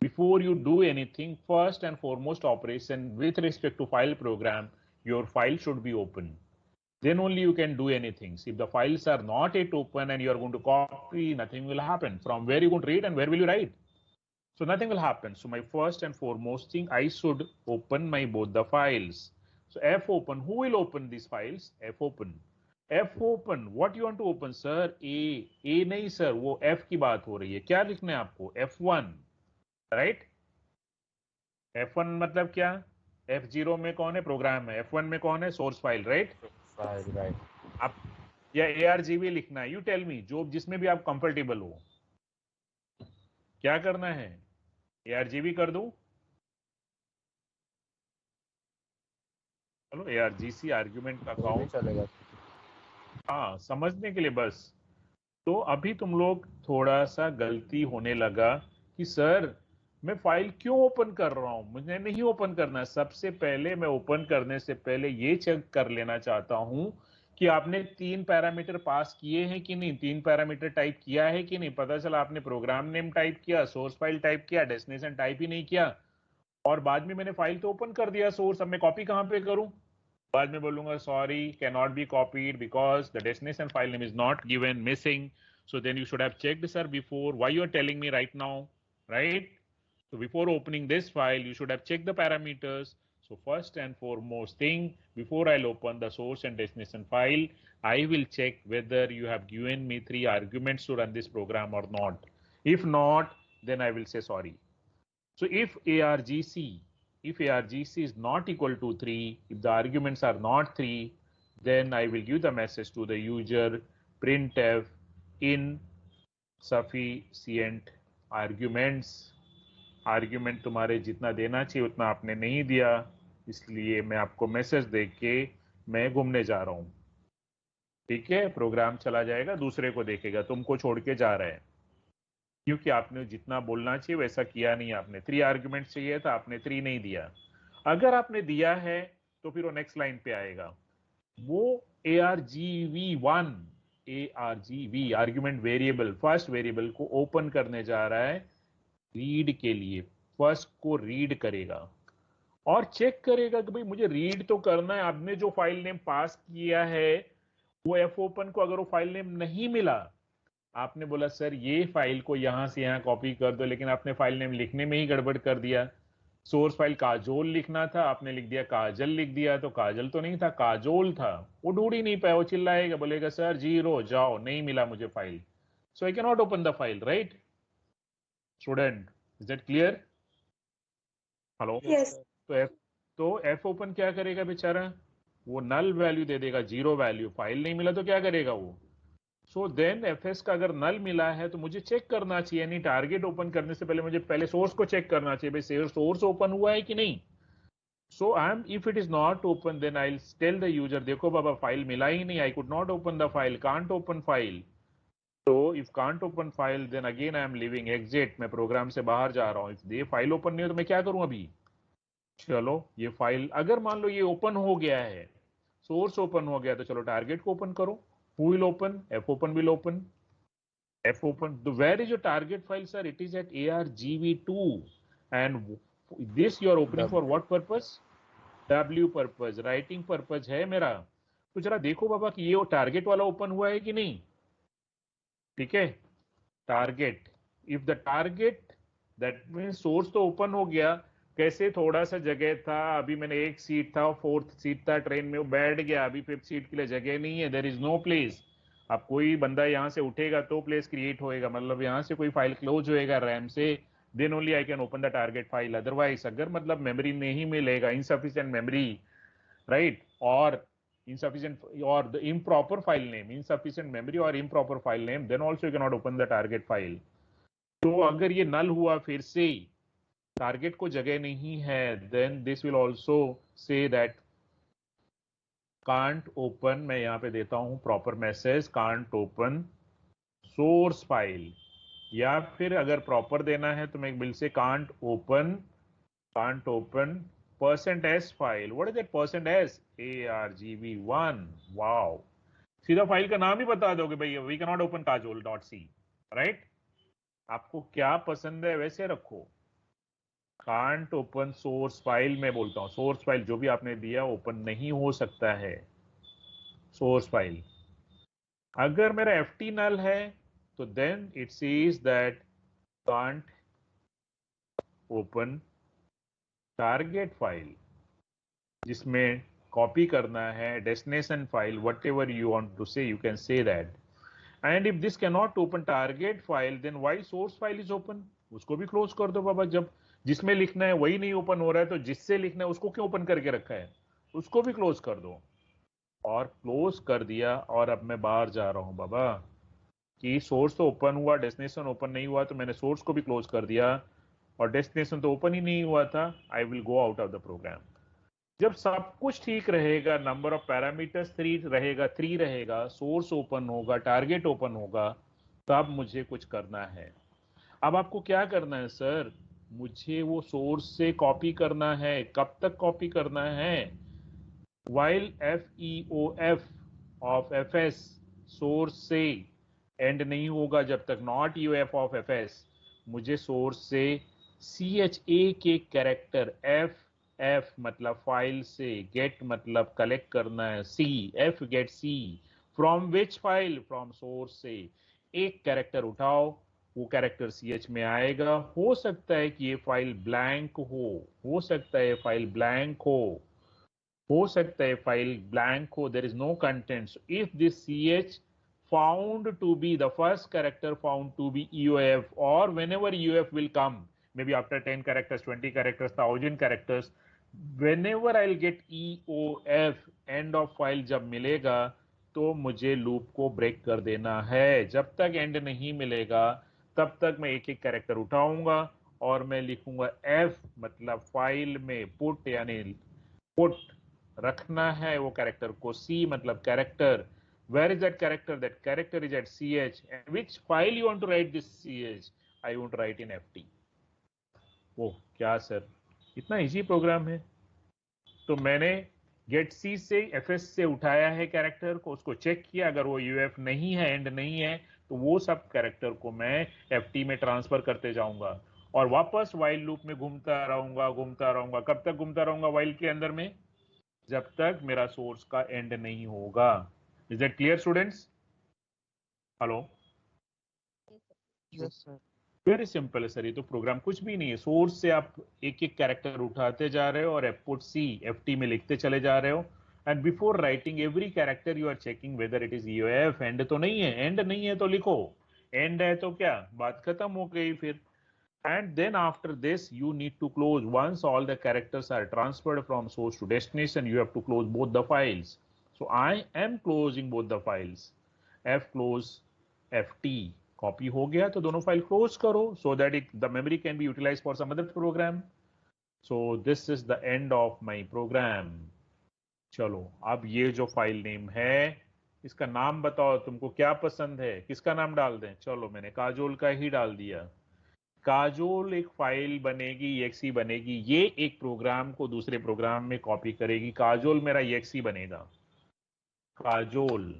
Before you do anything, first and foremost operation with respect to file program, your file should be open. Then only you can do anything. If the files are not yet open and you are going to copy, nothing will happen. From where you going to read and where will you write? So nothing will happen. So my first and foremost thing, I should open my both the files. So F open. Who will open these files? F open. F open. What you want to open, sir? A नहीं sir, वो F की बात हो रही है। क्या लिखना है आपको? F1. राइट? F1 मतलब क्या? F0 में कौन है? प्रोग्राम है। F1 में कौन है? Source file, right? राइट। आप या ARGV लिखना है, यू टेल मी, जो जिसमें भी आप कंफर्टेबल हो। क्या करना है? ARGV कर दूं? चलो ARGC आर्ग्यूमेंट का काउंट चलेगा। हाँ, समझने के लिए बस। तो अभी तुम लोग थोड़ा सा गलती होने लगा कि सर मैं फाइल क्यों ओपन कर रहा हूं? मुझे नहीं ओपन करना है। सबसे पहले मैं ओपन करने से पहले ये चेक कर लेना चाहता हूं कि आपने 3 पैरामीटर पास किए हैं कि नहीं, 3 पैरामीटर टाइप किया है कि नहीं। पता चला आपने प्रोग्राम नेम टाइप किया, सोर्स फाइल टाइप किया, डेस्टिनेशन टाइप ही नहीं किया, और बाद में मैंने फाइल तो ओपन कर दिया सोर्स। अब मैं कॉपी कहां पे करूं? बाद में बोलूंगा sorry can not be copied because the destination file name is not given, missing. So then you should have checked, sir, before. Why you are telling me right now, right? So before opening this file, you should have checked the parameters. So first and foremost thing, before I'll open the source and destination file, I will check whether you have given me 3 arguments to run this program or not. If not, then I will say sorry. So if ARGC is not equal to 3, if the arguments are not 3, then I will give the message to the user printf insufficient arguments. Argument तुम्हारे जितना देना चाहिए उतना आपने नहीं दिया, इसलिए मैं आपको मैसेज दे के मैं घूमने जा रहा हूं। ठीक है, प्रोग्राम चला जाएगा, दूसरे को देखेगा, तुमको छोड़ के जा रहा है, क्योंकि आपने जितना बोलना चाहिए वैसा किया नहीं। आपने 3 आर्ग्यूमेंट चाहिए था, आपने 3 नहीं दिया। अगर आपने दिया है तो फिर वो नेक्स्ट लाइन पे आएगा, वो ARGV1 argument variable, first variable को ओपन करने जा रहा है रीड के लिए। फर्स्ट को रीड करेगा और चेक करेगा कि भाई मुझे रीड तो करना है। आपने जो फाइल नेम पास किया है वो एफ ओपन को अगर वो फाइल नेम नहीं मिला, आपने बोला सर ये फाइल को यहां से यहां कॉपी कर दो, लेकिन आपने फाइल नेम लिखने में ही गड़बड़ कर दिया। सोर्स फाइल काजोल लिखना था, आपने लिख दिया काजल, लिख दिया तो काजल तो नहीं था, काजोल था। वो ढूंढ ही नहीं पाया, वो चिल्लाएगा, बोलेगा सर 0 जाओ, नहीं मिला मुझे file, so I can not open the file, right student? Is that clear? Hello? Yes. तो एफ ओपन क्या करेगा बेचारा? वो नल वैल्यू दे देगा, 0 वैल्यू। फाइल नहीं मिला तो क्या करेगा वो? सो देन एफएस का अगर नल मिला है तो मुझे चेक करना चाहिए, यानी टारगेट ओपन करने से पहले मुझे पहले सोर्स को चेक करना चाहिए, भाई सोर्स ओपन हुआ है कि नहीं। So I am, if it is not open then I will tell the user, देखो बाबा फाइल मिला ही नहीं, I could not open the file, can't open file. तो if can't open file then again I am leaving exit, मैं program से बाहर जा रहा हूँ। इफ ये फाइल ओपन नहीं हो तो मैं क्या करूं अभी? चलो ये फाइल अगर मान लो ये ओपन हो गया है, सोर्स ओपन हो गया, तो चलो टारगेट को ओपन करो। Who will open? F open will open. F open. Where is your target file, sir? It is at ARGV2. And this you are opening for what purpose? W purpose. Writing purpose है मेरा। तो जरा देखो बाबा कि ये वो target वाला open हुआ है कि नहीं। ठीक है, target, if the target, that mean source तो ओपन हो गया। कैसे? थोड़ा सा जगह था, अभी मैंने एक सीट था, 4th सीट था ट्रेन में, वो बैठ गया, अभी 5th सीट के लिए जगह नहीं है, देयर इज नो प्लेस। अब कोई बंदा यहाँ से उठेगा तो प्लेस क्रिएट होएगा, मतलब यहाँ से कोई फाइल क्लोज होएगा रैम से, then only I can open the target file. Otherwise अगर मतलब मेमोरी नहीं मिलेगा, इनसफिशिएंट मेमोरी, राइट, और insufficient or the improper file name, insufficient memory or improper file name, then also you cannot open the target file. तो अगर ये null हुआ, फिर से टारगेट को जगह नहीं है, then this will also say that can't open, मैं यहाँ पे देता हूँ proper message, can't open source file, या फिर अगर proper देना है तो मैं बिल से can't open %s file. What is that %s? ARGV1. Wow. सीधा फाइल का नाम ही बता दोगे भाई, we cannot open kajol.c, right? आपको क्या पसंद है वैसे रखो। Can't open source file, मैं बोलता हूँ सोर्स फाइल जो भी आपने दिया ओपन नहीं हो सकता है सोर्स फाइल। अगर मेरा ft null है तो then it says that can't open target file, जिसमें कॉपी करना है destination file, whatever you want to say, you can say that. And if this can not open target file then why source file is open, उसको भी close कर दो बाबा। जब जिसमें लिखना है वही नहीं ओपन हो रहा है तो जिससे लिखना है उसको क्यों ओपन करके रखा है, उसको भी क्लोज कर दो। और क्लोज कर दिया, और अब मैं बाहर जा रहा हूं बाबा कि सोर्स तो ओपन हुआ, डेस्टिनेशन ओपन नहीं हुआ, तो मैंने सोर्स को भी क्लोज कर दिया और डेस्टिनेशन तो ओपन ही नहीं हुआ था। I will go out of the program. जब सब कुछ ठीक रहेगा, नंबर ऑफ पैरामीटर्स 3 रहेगा, सोर्स ओपन होगा, टारगेट ओपन होगा, तब मुझे कुछ करना है। अब आपको क्या करना है सर? मुझे वो सोर्स से कॉपी करना है। कब तक कॉपी करना है? while FEOF of fs source से एंड नहीं होगा जब तक, नॉट uf ऑफ fs, मुझे सोर्स से ch एक एक कैरेक्टर f मतलब फाइल से, गेट मतलब कलेक्ट करना है, f get c from which file, from source से एक कैरेक्टर उठाओ, वो कैरेक्टर ch में आएगा। हो सकता है कि ये फाइल ब्लैंक हो सकता है फाइल ब्लैंक हो सकता है फाइल ब्लैंक हो, there is no content. So if this ch found to be the first character found to be EOF, or whenever EOF will come, maybe after 10 characters, 20 characters, 1000 characters, whenever I'll get EOF, end of file जब मिलेगा तो मुझे loop को break कर देना है। जब तक एंड नहीं मिलेगा तब तक मैं एक एक कैरेक्टर उठाऊंगा और मैं लिखूंगा f मतलब फाइल में पुट, यानी पुट रखना है वो कैरेक्टर को, c मतलब character, where is that character is at ch, and which file you want to write this ch, I want to write in ft। ओह क्या सर, इतना इजी प्रोग्राम है। तो मैंने गेट सी से fs से उठाया है कैरेक्टर को, उसको चेक किया, अगर वो uf नहीं है, एंड नहीं है, तो वो सब कैरेक्टर को मैं ft में ट्रांसफर करते जाऊंगा और वापस वाइल लूप में घूमता रहूंगा। कब तक घूमता रहूंगा वाइल के अंदर में? जब तक मेरा सोर्स का एंड नहीं होगा। Is that clear students? Hello? Yes sir. Very simple है सर, ये तो प्रोग्राम कुछ भी नहीं है। सोर्स से आप एक एक कैरेक्टर उठाते जा रहे हो और पुट सी ft में लिखते चले जा रहे हो, and before writing every character you are checking whether it is EOF। And तो नहीं है, एंड नहीं है तो लिखो, एंड है तो क्या, बात खत्म हो गई फिर। And then after this you need to close, once all the characters are transferred from source to destination, you have to close both the files. So I am closing both the files, f close ft, copy हो गया तो दोनों file close करो, so that the memory can be utilized for some other program. So this is the end of my program. चलो अब ये जो file name है इसका नाम बताओ, तुमको क्या पसंद है, किसका नाम डाल दें? चलो मैंने काजोल का ही डाल दिया। काजोल एक फाइल बनेगी, exe बनेगी, ये एक प्रोग्राम को दूसरे प्रोग्राम में कॉपी करेगी। काजोल मेरा exe बनेगा। काजोल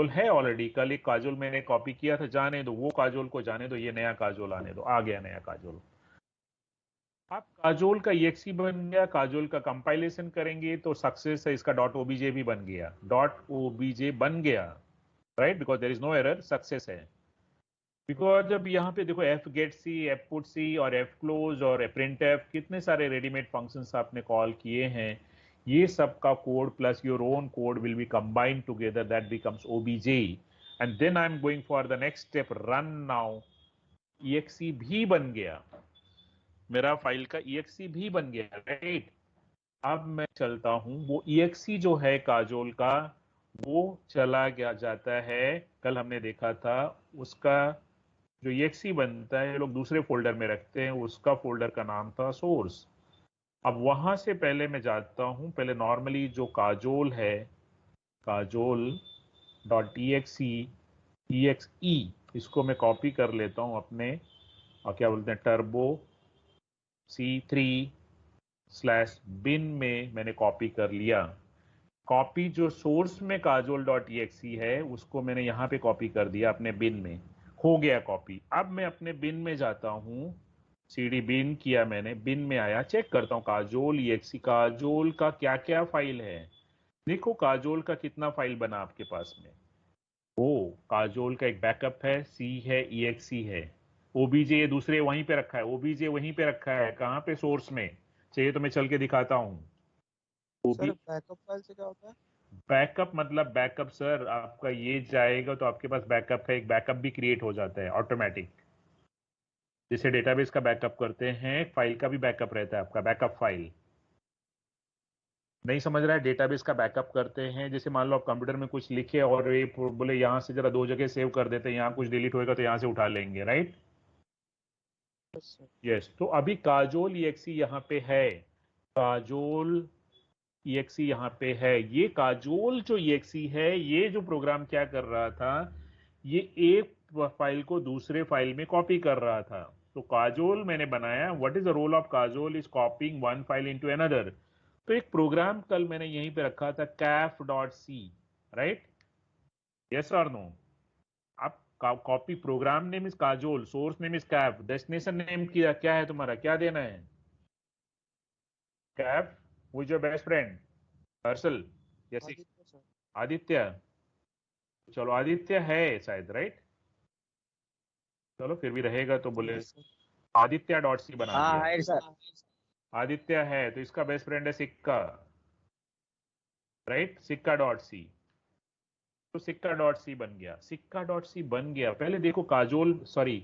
है ऑलरेडी, कल एक काजोल मैंने कॉपी किया था, जाने दो वो काजोल को, जाने दो, ये नया काजोल आने दो। आ गया नया काजोल। अब काजोल का exe बन गया, काजोल का कंपाइलेशन करेंगे तो सक्सेस है, इसका .obj भी बन गया, .obj बन गया, right, because there is no error, success है। बिकॉज जब यहाँ पे देखो f get C, f put C और f क्लोज और प्रिंट f, कितने सारे रेडीमेड फंक्शंस आपने कॉल किए हैं, ये सब का code plus your own code will be combined together, that becomes obj, and then I am going for the next step, run now. exe भी बन गया, मेरा फाइल का exe भी बन गया, राइट। अब मैं चलता हूं, वो exe जो है काजोल का वो चला गया जाता है, कल हमने देखा था उसका जो exe बनता है ये लोग दूसरे फोल्डर में रखते हैं, उसका फोल्डर का नाम था सोर्स। अब वहां से पहले मैं जाता हूं, पहले नॉर्मली जो काजोल है, काजोल .exe, इसको मैं कॉपी कर लेता हूं अपने, और क्या बोलते हैं, टर्बो c3/bin में मैंने कॉपी कर लिया। कॉपी जो सोर्स में काजोल .exe है उसको मैंने यहाँ पे कॉपी कर दिया अपने बिन में, हो गया कॉपी। अब मैं अपने बिन में जाता हूँ, cd bin किया मैंने, बिन में आया, चेक करता हूँ काजोल exe, काजोल का क्या क्या फाइल है। देखो काजोल का कितना फाइल बना आपके पास में, ओ काजोल का एक बैकअप है, c है, exe है, obj ये दूसरे वहीं पे रखा है, obj वहीं पे रखा है, कहाँ पे, सोर्स में। चाहिए तो मैं चल के दिखाता हूँ। सर बैकअप फाइल से क्या होता है? बैकअप मतलब बैकअप सर, आपका ये जाएगा तो आपके पास बैकअप है, एक बैकअप भी क्रिएट हो जाता है ऑटोमेटिक, जैसे डेटाबेस का बैकअप करते हैं, फाइल का भी बैकअप रहता है आपका, बैकअप फाइल। नहीं समझ रहा है, डेटाबेस का बैकअप करते हैं, जैसे मान लो आप कंप्यूटर में कुछ लिखे और ये बोले यहाँ से जरा 2 जगह सेव कर देते हैं, यहाँ कुछ डिलीट होएगा तो यहाँ से उठा लेंगे, राइट। यस, तो अभी काजोल exe यहाँ पे है, काजोल exe यहाँ पे है। ये काजोल जो exe है, ये जो प्रोग्राम क्या कर रहा था, ये एक फाइल को दूसरे फाइल में कॉपी कर रहा था। तो काजोल मैंने बनाया, what is the role of Kajol, is copying one file into another. तो एक प्रोग्राम कल मैंने यहीं पे रखा था, caf.c, राइट? यस और नो? आप copy, program name is Kajol, source name is cap, destination name क्या है तुम्हारा, क्या देना है? Cap, who is your best friend? Harshal? Yes, Aditya sir. Aditya. चलो आदित्य है शायद, राइट? चलो फिर भी रहेगा तो बोले Yes, sir. Aditya dot C बना हाँ दिया। है सर। आदित्य है तो इसका बेस्ट फ्रेंड है सिक्का, राइट? सिक्का डॉट सी, तो सिक्का डॉट सी बन गया, सिक्का डॉट सी बन गया। पहले देखो काजोल, सॉरी,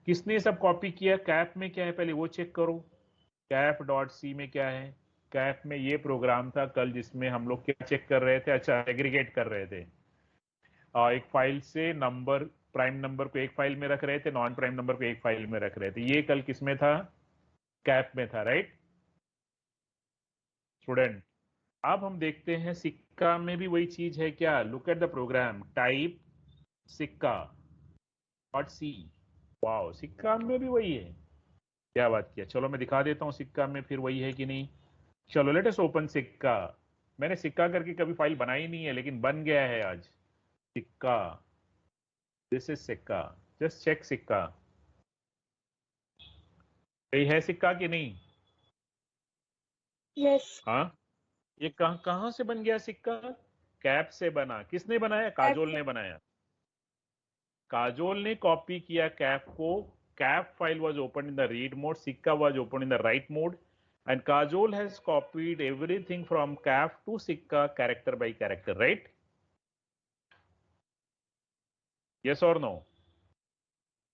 किसने सब कॉपी किया? कैप में क्या है पहले वो चेक करो। कैप डॉट सी में क्या है? कैप में ये प्रोग्राम था कल जिसमें हम लोग क्या चेक कर रहे थे? अच्छा, एग्रीगेट कर रहे थे। एक फाइल से नंबर, प्राइम नंबर को एक फाइल में रख रहे थे, नॉन प्राइम नंबर को एक फाइल में रख रहे थे। ये कल किसमें था? कैप में था, राइट स्टूडेंट? अब हम देखते हैं सिक्का में भी वही चीज है क्या? Look at the program, type Sikka dot C. Wow, Sikka में भी वही है, क्या बात किया। चलो मैं दिखा देता हूँ सिक्का में फिर वही है कि नहीं। चलो लेट अस ओपन सिक्का। मैंने सिक्का करके कभी फाइल बनाई नहीं है लेकिन बन गया है आज सिक्का। दिस इज सिक्का, जस्ट चेक सिक्का। यही है सिक्का कि नहीं? Yes. हाँ, ये कहां से बन गया सिक्का? कैप से बना। किसने बनाया? काजोल ने बनाया। काजोल ने कॉपी किया कैप को। Cap file was opened in the read mode, Sikka was opened in the write mode, and Kajol has copied everything from cap to Sikka character by character, right? Yes or no?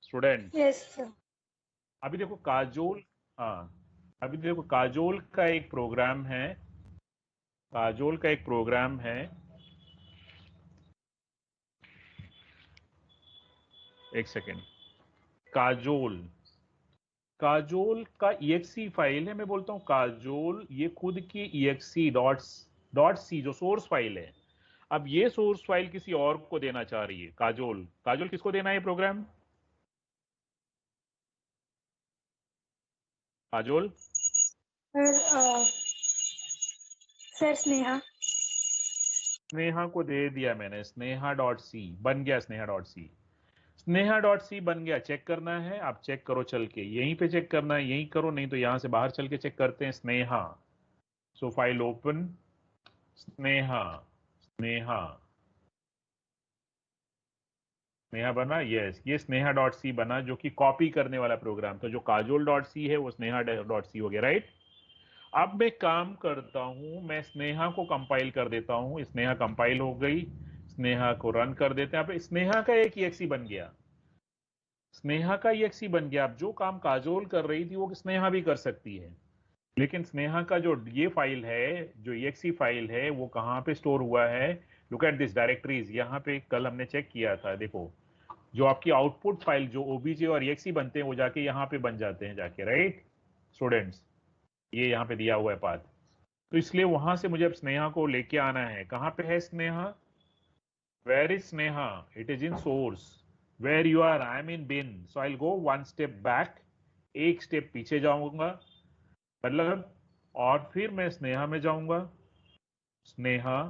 Student, Yes, sir. अभी देखो काजोल, हाँ, अभी देखो काजोल का एक programme है, काजोल का एक प्रोग्राम है, एक सेकेंड। काजोल, काजोल का exe फाइल है, मैं बोलता हूं काजोल ये खुद की exe डॉट सी जो सोर्स फाइल है। अब ये सोर्स फाइल किसी और को देना चाह रही है काजोल। काजोल किसको देना है program? Kajol? Sir, sir Sneha. Sneha को दे दिया मैंने, स्नेहा डॉट सी बन गया, Sneha dot C, Sneha dot C बन गया। चेक करना है, आप चेक करो चल के, यहीं पे चेक करना है, यहीं करो, नहीं तो यहां से बाहर चल के चेक करते हैं। स्नेहा, सो फाइल ओपन, स्नेहा, स्नेहा, स्नेहा बना, यस, ये स्नेहा डॉट सी बना जो कि कॉपी करने वाला प्रोग्राम था। जो काजोल डॉट सी है वो स्नेहा डॉट सी हो गया, राइट? अब मैं काम करता हूं, मैं स्नेहा को कंपाइल कर देता हूं। स्नेहा कंपाइल हो गई, स्नेहा को रन कर देते हैं। अब स्नेहा का एक EXE बन गया, स्नेहा का EXE बन गया। अब जो काम काजोल कर रही थी वो स्नेहा भी कर सकती है, लेकिन स्नेहा का जो ये फाइल है, जो EXE फाइल है, वो कहाँ पे स्टोर हुआ है? लुक एट दिस डायरेक्टरीज, यहाँ पे कल हमने चेक किया था, देखो जो आपकी आउटपुट फाइल जो OBJ और EXE बनते हैं वो जाके यहाँ पे बन जाते हैं जाके, राइट स्टूडेंट्स? ये यहाँ पे दिया हुआ है पाथ। तो इसलिए वहां से मुझे अब स्नेहा को लेके आना है। कहाँ पे है Sneha? Where is Sneha? It is in source. Where you are? I am in bin. So I will go one step back, एक स्टेप पीछे जाऊंगा मतलब, और फिर मैं स्नेहा में जाऊंगा। Sneha,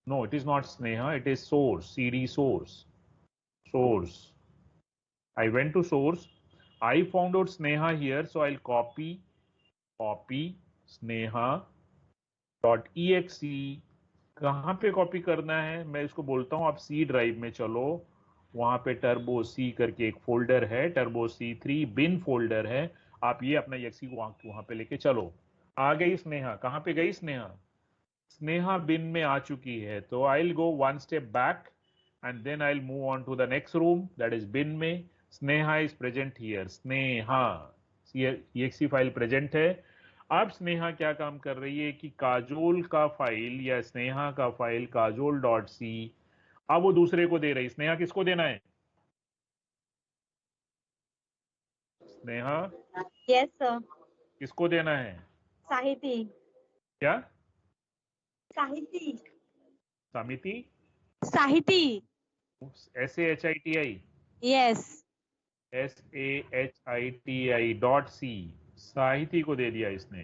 no it is not Sneha, it is source, CD source, source. I went to source, I found out Sneha here, so I'll copy Sneha dot exe। कहाँ पे कॉपी करना है? मैं इसको बोलता हूँ आप C ड्राइव में चलो, वहां पे टर्बो C करके एक फोल्डर है, टर्बो C3 बिन फोल्डर है, आप ये अपना exe वहां पे लेके चलो। आ गई स्नेहा, कहाँ पे गई स्नेहा? स्नेहा बिन में आ चुकी है, तो आई will go one step back and then I'll move on to the next room, that is bin में। Sneha is present here, Sneha exe file present है। अब स्नेहा क्या काम कर रही है कि काजोल का फाइल या स्नेहा का फाइल काजोल डॉट सी, अब वो दूसरे को दे रही। स्नेहा किसको देना है? Sneha Yes, sir. किसको देना है? Sahiti. क्या? Sahiti. समिति, Sahiti. SAHITI, Yes. SAHITI dot C, Sahiti को दे दिया इसने,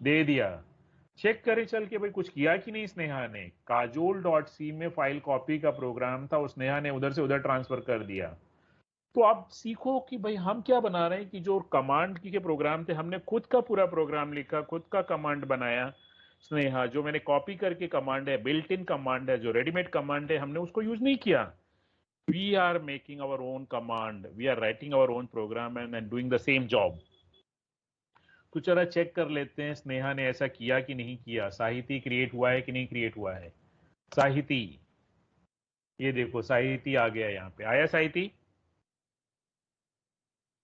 दे दिया। चेक करें चल के भाई कुछ किया कि नहीं स्नेहा ने। काजोल.c में फाइल कॉपी का प्रोग्राम था, उस स्नेहा ने उधर से उधर ट्रांसफर कर दिया। तो आप सीखो कि भाई हम क्या बना रहे हैं, कि जो कमांड के प्रोग्राम थे हमने खुद का पूरा प्रोग्राम लिखा, खुद का कमांड बनाया। स्नेहा, जो मैंने कॉपी करके कमांड है, बिल्ट इन कमांड है, जो रेडीमेड कमांड है, हमने उसको यूज नहीं किया। We are making our own command, we are writing our own program and doing the same job. तो चला चेक कर लेते हैं स्नेहा ने ऐसा किया कि नहीं किया। साहिती क्रिएट हुआ है कि नहीं क्रिएट हुआ है। साहिती, ये देखो साहिती आ गया, यहाँ पे आया साहिती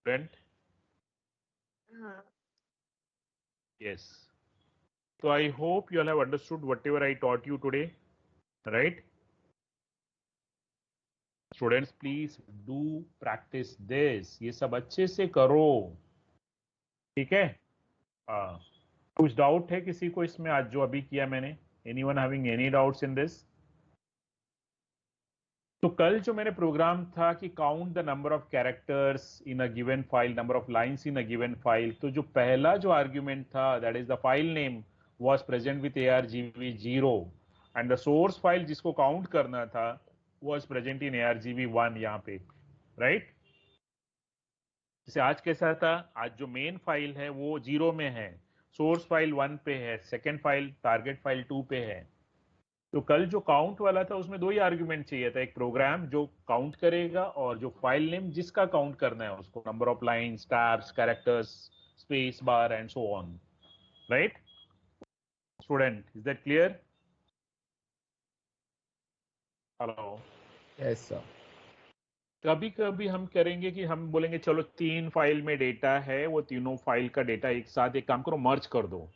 फ्रेंड। हाँ। Yes. So I hope you all have understood whatever I taught you today, right? Students, please do practice this. ये सब अच्छे से करो, ठीक है? हाँ। कुछ डाउट है किसी को इसमें आज जो अभी किया मैंने? Anyone having any doubts in this? तो कल जो मैंने प्रोग्राम था कि count the number of characters in a given file, number of lines in a given file, तो जो पहला जो आर्ग्यूमेंट था, that is the file name was present with ARGV 0 and the source file जिसको count करना था was present in ARGV 1 यहाँ पे, राइट? जैसे आज कैसा था, आज जो मेन फाइल है वो 0 में है, सोर्स फाइल 1 पे है, सेकेंड फाइल टारगेट फाइल 2 पे है। तो कल जो काउंट वाला था उसमें दो ही आर्ग्यूमेंट चाहिए था, एक प्रोग्राम जो काउंट करेगा और जो फाइल नेम जिसका काउंट करना है उसको, number of lines, tabs, characters, space bar and so on, right? Student, is that clear? Hello. Yes sir. कभी कभी हम करेंगे कि हम बोलेंगे चलो 3 फाइल में डेटा है, वो तीनों फाइल का डेटा एक साथ, एक काम करो मर्ज कर दो।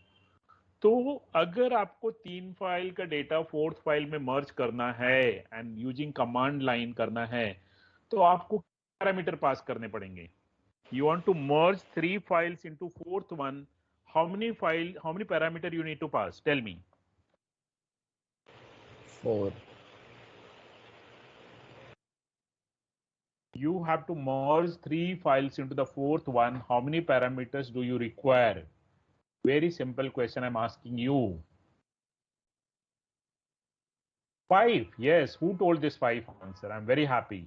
तो अगर आपको 3 फाइल का डेटा 4th फाइल में मर्ज करना है एंड यूजिंग कमांड लाइन करना है, तो आपको पैरामीटर पास करने पड़ेंगे। You want to merge 3 files into 4th one, how many parameter you need to pass, tell me. 4. You have to merge 3 files into the 4th one. How many parameters do you require? Very simple question I'm asking you. 5. Yes, who told this 5 answer? I'm very happy.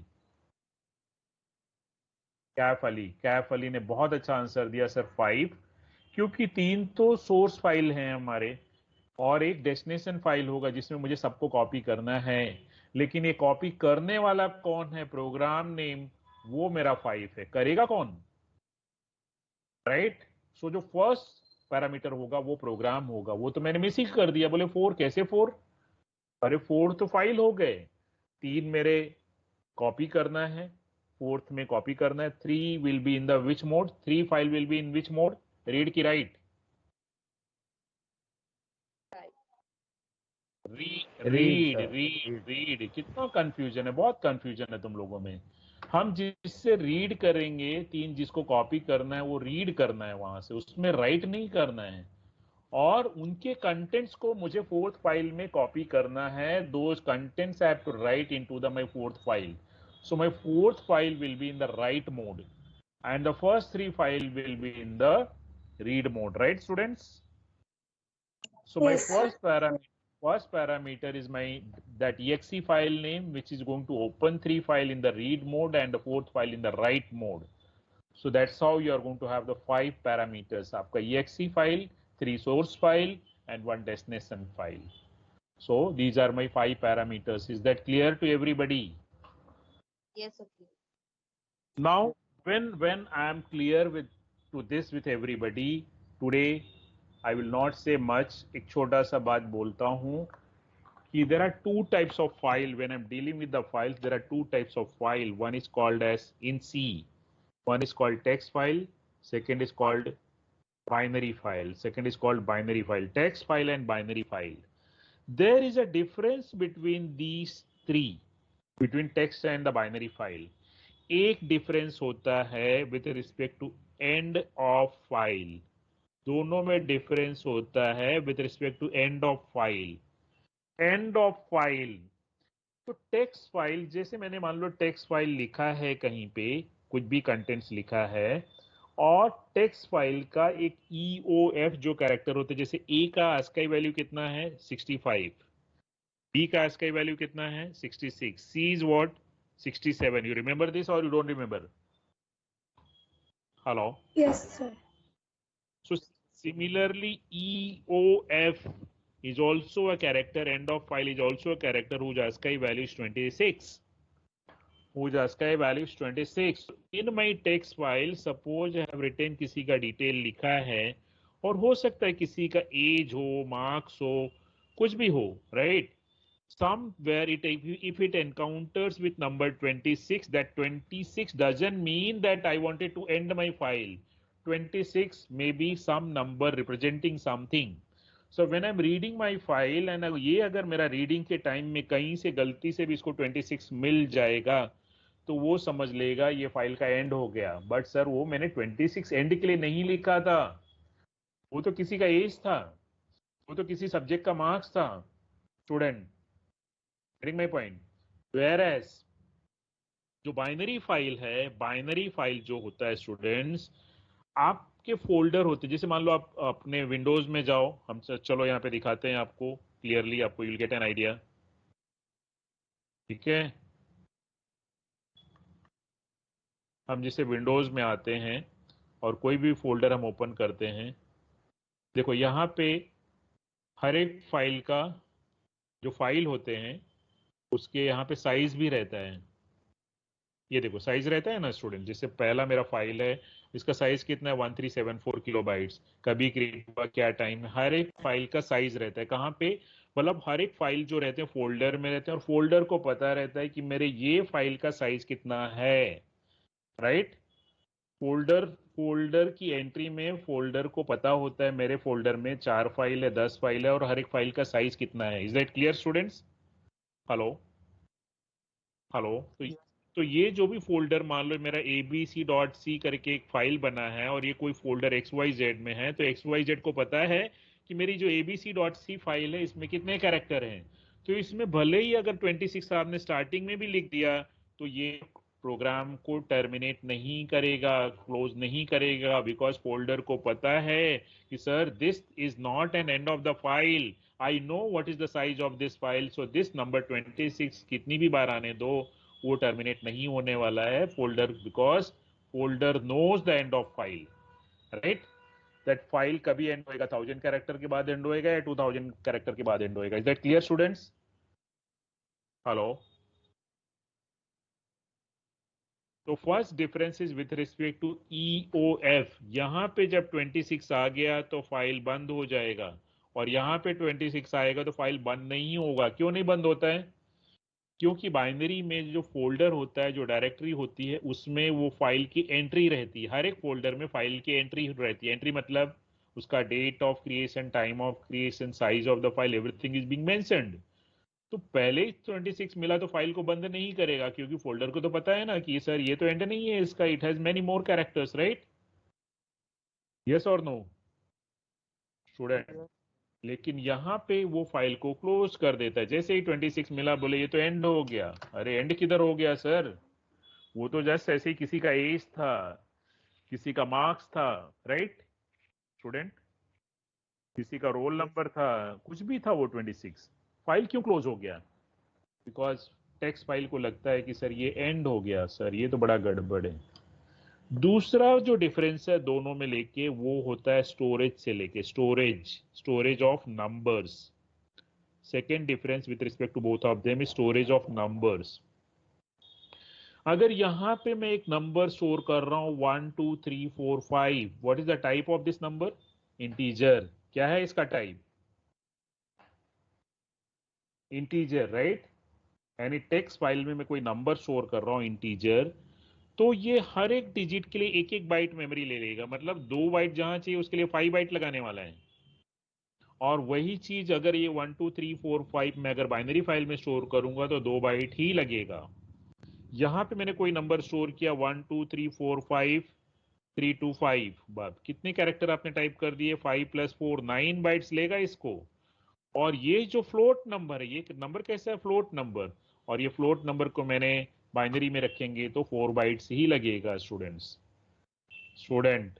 Kaif Ali ने बहुत अच्छा answer दिया sir, 5, क्योंकि 3 तो source file हैं हमारे और एक डेस्टिनेशन फाइल होगा जिसमें मुझे सबको कॉपी करना है, लेकिन ये कॉपी करने वाला कौन है, प्रोग्राम नेम, वो मेरा 5 है। करेगा कौन, राइट? सो जो फर्स्ट पैरामीटर होगा वो प्रोग्राम होगा, वो तो मैंने मिस ही कर दिया। बोले 4 कैसे 4? अरे 4 तो फाइल हो गए, 3 मेरे कॉपी करना है, 4th में कॉपी करना है। 3 will be in the which mode, 3 file will be in which mode, read की राइट? Read read read. कितना कंफ्यूजन है, बहुत कंफ्यूजन है तुम लोगों में। हम जिससे रीड करेंगे, 3 जिसको कॉपी करना है वो रीड करना है वहां से, उसमें राइट नहीं करना है। और उनके कंटेंट्स को मुझे 4th फाइल में कॉपी करना है। Those contents I have to write into the my 4th file. So my 4th file will be in the write mode and the first 3 file will be in the read mode, right students? So my Yes. first parameter is my that exe file name, which is going to open 3 file in the read mode and the 4th file in the write mode. So that's how you are going to have the 5 parameters. आपका exe file, 3 source file and 1 destination file. So these are my 5 parameters. Is that clear to everybody? Yes, okay. Now when I am clear with to this with everybody today, I will not say much. एक छोटा सा बात बोलता हूँ कि there are 2 types of file. When I'm dealing with the files, there are 2 types of file. One is called as in C, one is called text file, second is called binary file. Second is called binary file. Text file and binary file. There is a difference between these 3, between text and the binary file. एक difference होता है with respect to end of file. दोनों में difference होता है with respect to end of file. End of file तो text file, जैसे मैंने मान लो टेक्स्ट फाइल लिखा है कहीं पे, कुछ भी कंटेंट्स लिखा है और टेक्स्ट फाइल का एक EOF जो कैरेक्टर होते हैं, जैसे ए का ASCII वैल्यू कितना है 65, बी का ASCII वैल्यू कितना है 66, C is what 67. You remember this और you don't remember? Hello. Yes, sir. So similarly, EOF is also a character. End of file is also a character whose ASCII value is 26. Whose ASCII value is 26. In my text file, suppose I have written किसी का detail लिखा है और हो सकता है किसी का एज हो, मार्क्स हो, कुछ भी हो, right? Somewhere if it encounters with number 26, that 26 doesn't mean that I wanted to end my file. 26 may be some number representing something. So when I'm reading my file and ये अगर मेरा reading के time में कहीं से गलती से भी इसको 26 मिल जाएगा तो वो समझ लेगा ये फाइल का एंड हो गया. बट सर वो मैंने 26 एंड के लिए नहीं लिखा था, वो तो किसी का एज था, वो तो किसी सब्जेक्ट का मार्क्स था. Student, getting my point? Whereas जो बाइनरी फाइल है, बाइनरी फाइल जो होता है स्टूडेंट्स, आपके फोल्डर होते हैं. जैसे मान लो आप अपने विंडोज में जाओ, हम चलो यहाँ पे दिखाते हैं आपको क्लियरली, आपको you will get an idea. ठीक है, हम जैसे विंडोज में आते हैं और कोई भी फोल्डर हम ओपन करते हैं, देखो यहाँ पे हर एक फाइल का जो फाइल होते हैं उसके यहाँ पे साइज भी रहता है. ये देखो साइज रहता है ना स्टूडेंट. जैसे पहला मेरा फाइल है, इसका साइज कितना है 1374 किलोबाइट्स. कभी क्रिएट हुआ क्या टाइम, हर एक फाइल का साइज रहता है. कहाँ पे, मतलब हर एक फाइल जो रहते हैं फोल्डर में रहते हैं और फोल्डर को पता रहता है कि मेरे ये फाइल का साइज कितना है, राइट? फोल्डर की एंट्री में फोल्डर को पता होता है मेरे फोल्डर में 4 फाइल है, 10 फाइल है और हर एक फाइल का साइज कितना है. Is that clear students? Hello hello. तो ये जो भी फोल्डर, मान लो मेरा abc.c करके एक फाइल बना है और ये कोई फोल्डर xyz में है, तो xyz को पता है कि मेरी जो abc.c फाइल है इसमें कितने कैरेक्टर हैं. तो इसमें भले ही अगर 26 आपने स्टार्टिंग में भी लिख दिया तो ये प्रोग्राम को टर्मिनेट नहीं करेगा, क्लोज नहीं करेगा, बिकॉज फोल्डर को पता है कि sir this is not an and of the file. I know what is the size of this file, so this number 26 कितनी भी बार आने दो वो टर्मिनेट नहीं होने वाला है folder, because folder knows the end of file, right? That file कभी एंड होएगा 1000 कैरेक्टर के बाद एंड होएगा या 2000 कैरेक्टर के बाद एंड होएगा. Is that clear students? Hello. तो first difference is with respect to EOF. यहाँ पे जब 26 आ गया तो फाइल बंद हो जाएगा और यहाँ पे 26 आएगा तो फाइल बंद नहीं होगा. क्यों नहीं बंद होता है? क्योंकि बाइनरी में जो फोल्डर होता है, जो डायरेक्टरी होती है, उसमें वो फाइल की एंट्री रहती है. हर एक फोल्डर में फाइल की एंट्री रहती है. एंट्री मतलब उसका date of creation, time of creation, size of the file, everything is being mentioned. तो पहले ही 26 मिला तो फाइल को बंद नहीं करेगा, क्योंकि फोल्डर को तो पता है ना कि सर ये तो एंड नहीं है इसका, it has many more characters, right? Yes और नो स्टूडेंट? लेकिन यहाँ पे वो फाइल को क्लोज कर देता है. जैसे ही 26 मिला बोले ये तो एंड हो गया. अरे एंड किधर हो गया सर? वो तो जस्ट ऐसे ही किसी का एज था, किसी का मार्क्स था, राइट स्टूडेंट? किसी का रोल नंबर था, कुछ भी था वो 26. फाइल क्यों क्लोज हो गया? बिकॉज टेक्स्ट फाइल को लगता है कि सर ये एंड हो गया, सर ये तो बड़ा गड़बड़ है. दूसरा जो डिफरेंस है दोनों में लेके वो होता है स्टोरेज से लेके, storage of numbers. Second difference with respect to both of them is storage of numbers. अगर यहाँ पे मैं एक नंबर स्टोर कर रहा हूँ 1 2 3 4 5, what is the type of this number? Integer. क्या है इसका टाइप? Integer, right? यानी टेक्स्ट फाइल में मैं कोई नंबर स्टोर कर रहा हूँ इंटीजर, तो ये हर एक डिजिट के लिए एक एक बाइट मेमोरी ले लेगा. मतलब 2 बाइट जहां चाहिए उसके लिए 5 बाइट लगाने वाला है. और वही चीज अगर ये 1 2 3 4 5 में अगर बाइनरी फाइल में स्टोर करूंगा तो 2 बाइट ही लगेगा. यहाँ पे मैंने कोई नंबर स्टोर किया 1 2 3 4 5 3 2 5, बात कितने कैरेक्टर आपने टाइप कर दिए? 5 + 4 9 बाइट्स लेगा इसको. और ये जो फ्लोट नंबर है, ये नंबर कैसा है? Float number. और ये फ्लोट नंबर को मैंने बाइनरी में रखेंगे तो 4 बाइट्स ही लगेगा students. Student,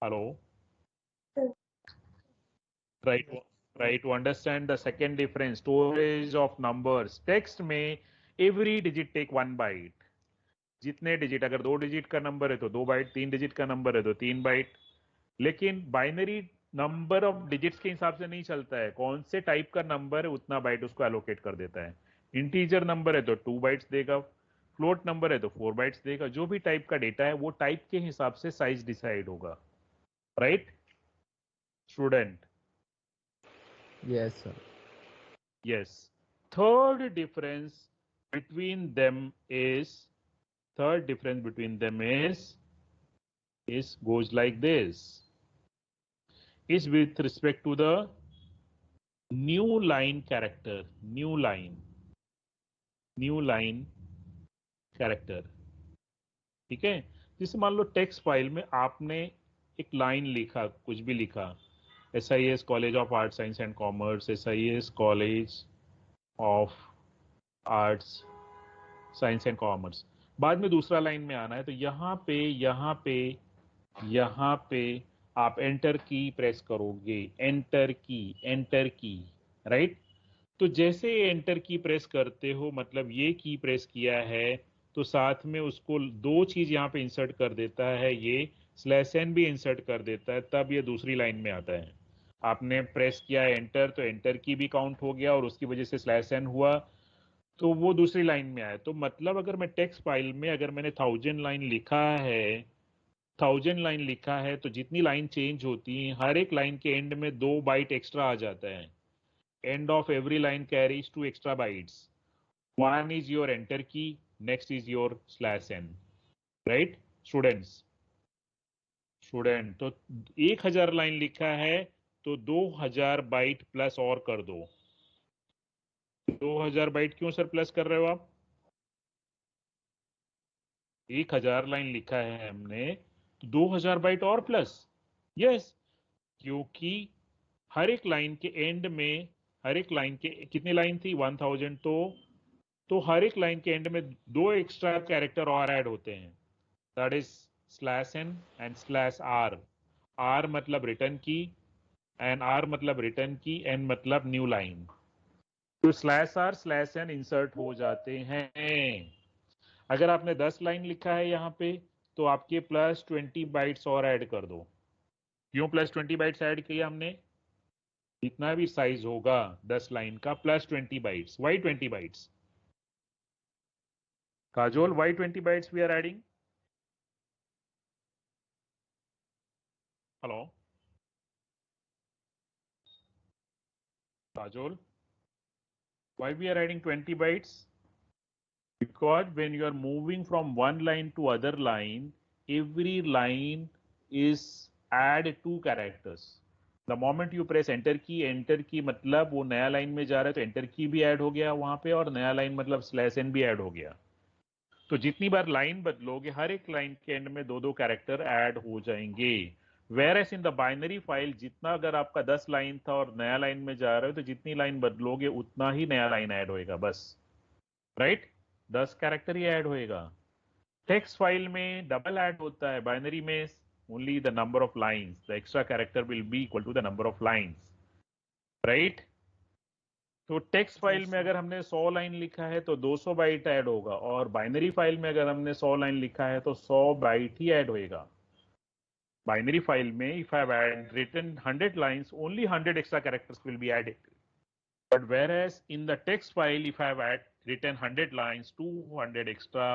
hello. Sir. Try to understand the second difference. Storage of numbers. Text में every digit take 1 byte. जितने डिजिट, अगर 2 डिजिट का नंबर है तो 2 बाइट, 3 डिजिट का नंबर है तो 3 बाइट. लेकिन बाइनरी नंबर ऑफ डिजिट्स के हिसाब से नहीं चलता है. कौन से टाइप का नंबर है उतना बाइट उसको एलोकेट कर देता है. इंटीजर नंबर है तो 2 बाइट्स देगा, फ्लोट नंबर है तो 4 बाइट्स देगा. जो भी टाइप का डेटा है वो टाइप के हिसाब से साइज डिसाइड होगा. Right student? Yes, sir. Yes. Third difference between them is goes like this. Is with respect to the new line character. New line character. ठीक है. जैसे मान लो टेक्स्ट फाइल में आपने एक लाइन लिखा, कुछ भी लिखा, SIS college of arts science and commerce, SIS college of arts science and commerce. बाद में दूसरा लाइन में आना है तो यहाँ पे आप एंटर की प्रेस करोगे. एंटर की राइट. तो जैसे एंटर की प्रेस करते हो, मतलब ये की प्रेस किया है तो साथ में उसको 2 चीज यहाँ पे इंसर्ट कर देता है. ये /n भी इंसर्ट कर देता है, तब ये दूसरी लाइन में आता है. आपने प्रेस किया एंटर तो एंटर की भी काउंट हो गया और उसकी वजह से /n हुआ तो वो दूसरी लाइन में आया. तो मतलब अगर मैं टेक्स्ट फाइल में अगर मैंने 1000 लाइन लिखा है तो जितनी लाइन चेंज होती है हर एक लाइन के एंड में 2 बाइट एक्स्ट्रा आ जाता है. End of every line carries 2 extra bytes. One is your enter key, next is your /n. Right students? Student तो 1000 लाइन लिखा है तो 2000 बाइट प्लस और कर दो. 2000 बाइट क्यों सर प्लस कर रहे हो आप? 1000 लाइन लिखा है हमने तो 2000 बाइट और प्लस. यस, क्योंकि हर एक लाइन के एंड में, हर एक लाइन के कितनी लाइन थी? 1000. तो हर एक लाइन के एंड में 2 एक्स्ट्रा कैरेक्टर और ऐड होते हैं. That is /n and /r. r मतलब रिटर्न की एंड r मतलब रिटर्न की, n मतलब न्यू लाइन. तो /r /n इंसर्ट हो जाते हैं. अगर आपने 10 लाइन लिखा है यहाँ पे तो आपके +20 बाइट्स और ऐड कर दो. क्यों +20 बाइट्स ऐड किया हमने? जितना भी साइज होगा 10 लाइन का +20 bytes. Why 20 bytes? Kajol, why 20 bytes we are adding? Hello? Kajol, why we are adding 20 bytes? Because when you are moving from one line to other line, every line is add 2 characters. The moment you press enter key मतलब वो नया line में जा रहा है तो enter की भी ऐड हो गया वहां पे, और नया लाइन मतलब /n भी ऐड हो गया. तो जितनी बार लाइन बदलोगे हर एक लाइन के एंड में 2 कैरेक्टर ऐड हो जाएंगे. Whereas in the binary file जितना, अगर आपका 10 लाइन था और नया लाइन में जा रहे हो तो जितनी लाइन बदलोगे उतना ही नया लाइन ऐड होएगा बस. राइट 10 कैरेक्टर ही ऐड होएगा. टेक्स्ट फाइल में डबल ऐड होता है, बाइनरी में only the number of lines. The extra character will be equal to the number of lines. Right. तो टेक्स्ट फाइल में अगर हमने 100 लाइन लिखा है तो 200 बाइट ऐड होगा, और बाइनरी फाइल में अगर हमने 100 लाइन लिखा है तो 100 बाइट ही ऐड होएगा. बाइनरी फाइल में if I have written 100 lines, only 100 extra characters will be added. But whereas in the text file, if I have written 100 lines, 200 extra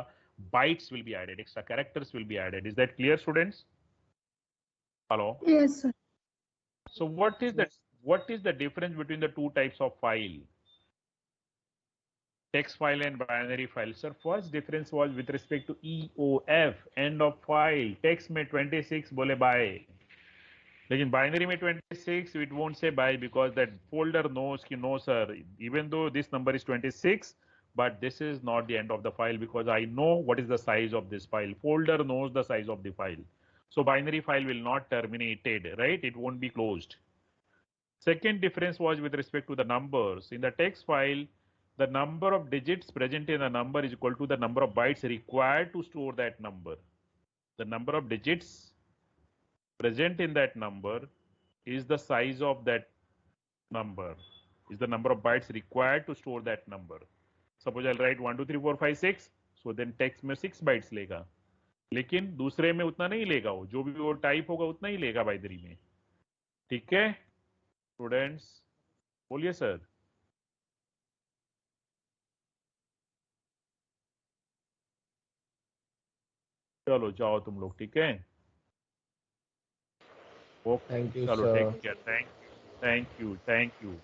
bytes will be added, extra characters will be added. Is that clear, students? Hello? Yes, sir. So what is the difference between the two types of file? Text file and binary file. Sir, first difference was with respect to EOF, end of file. Text में 26 बोले bye, लेकिन binary में 26 it won't say bye because that folder knows कि no sir, even though this number is 26, but this is not the end of the file because I know what is the size of this file. Folder knows the size of the file. So binary file will not terminated, right? It won't be closed. Second difference was with respect to the numbers. In the text file, the number of digits present in a number is equal to the number of bytes required to store that number. the number of digits present in that number is the size of that number, is the number of bytes required to store that number. Suppose I'll write 1 2 3 4 5 6, so then text में 6 bytes लेगा, लेकिन दूसरे में उतना नहीं लेगा, वो जो भी वो टाइप होगा उतना ही लेगा बाइनरी में. ठीक है स्टूडेंट्स, बोलिए सर. चलो जाओ तुम लोग, ठीक है. ओके Thank you, चलो sir. Take care. Thank you.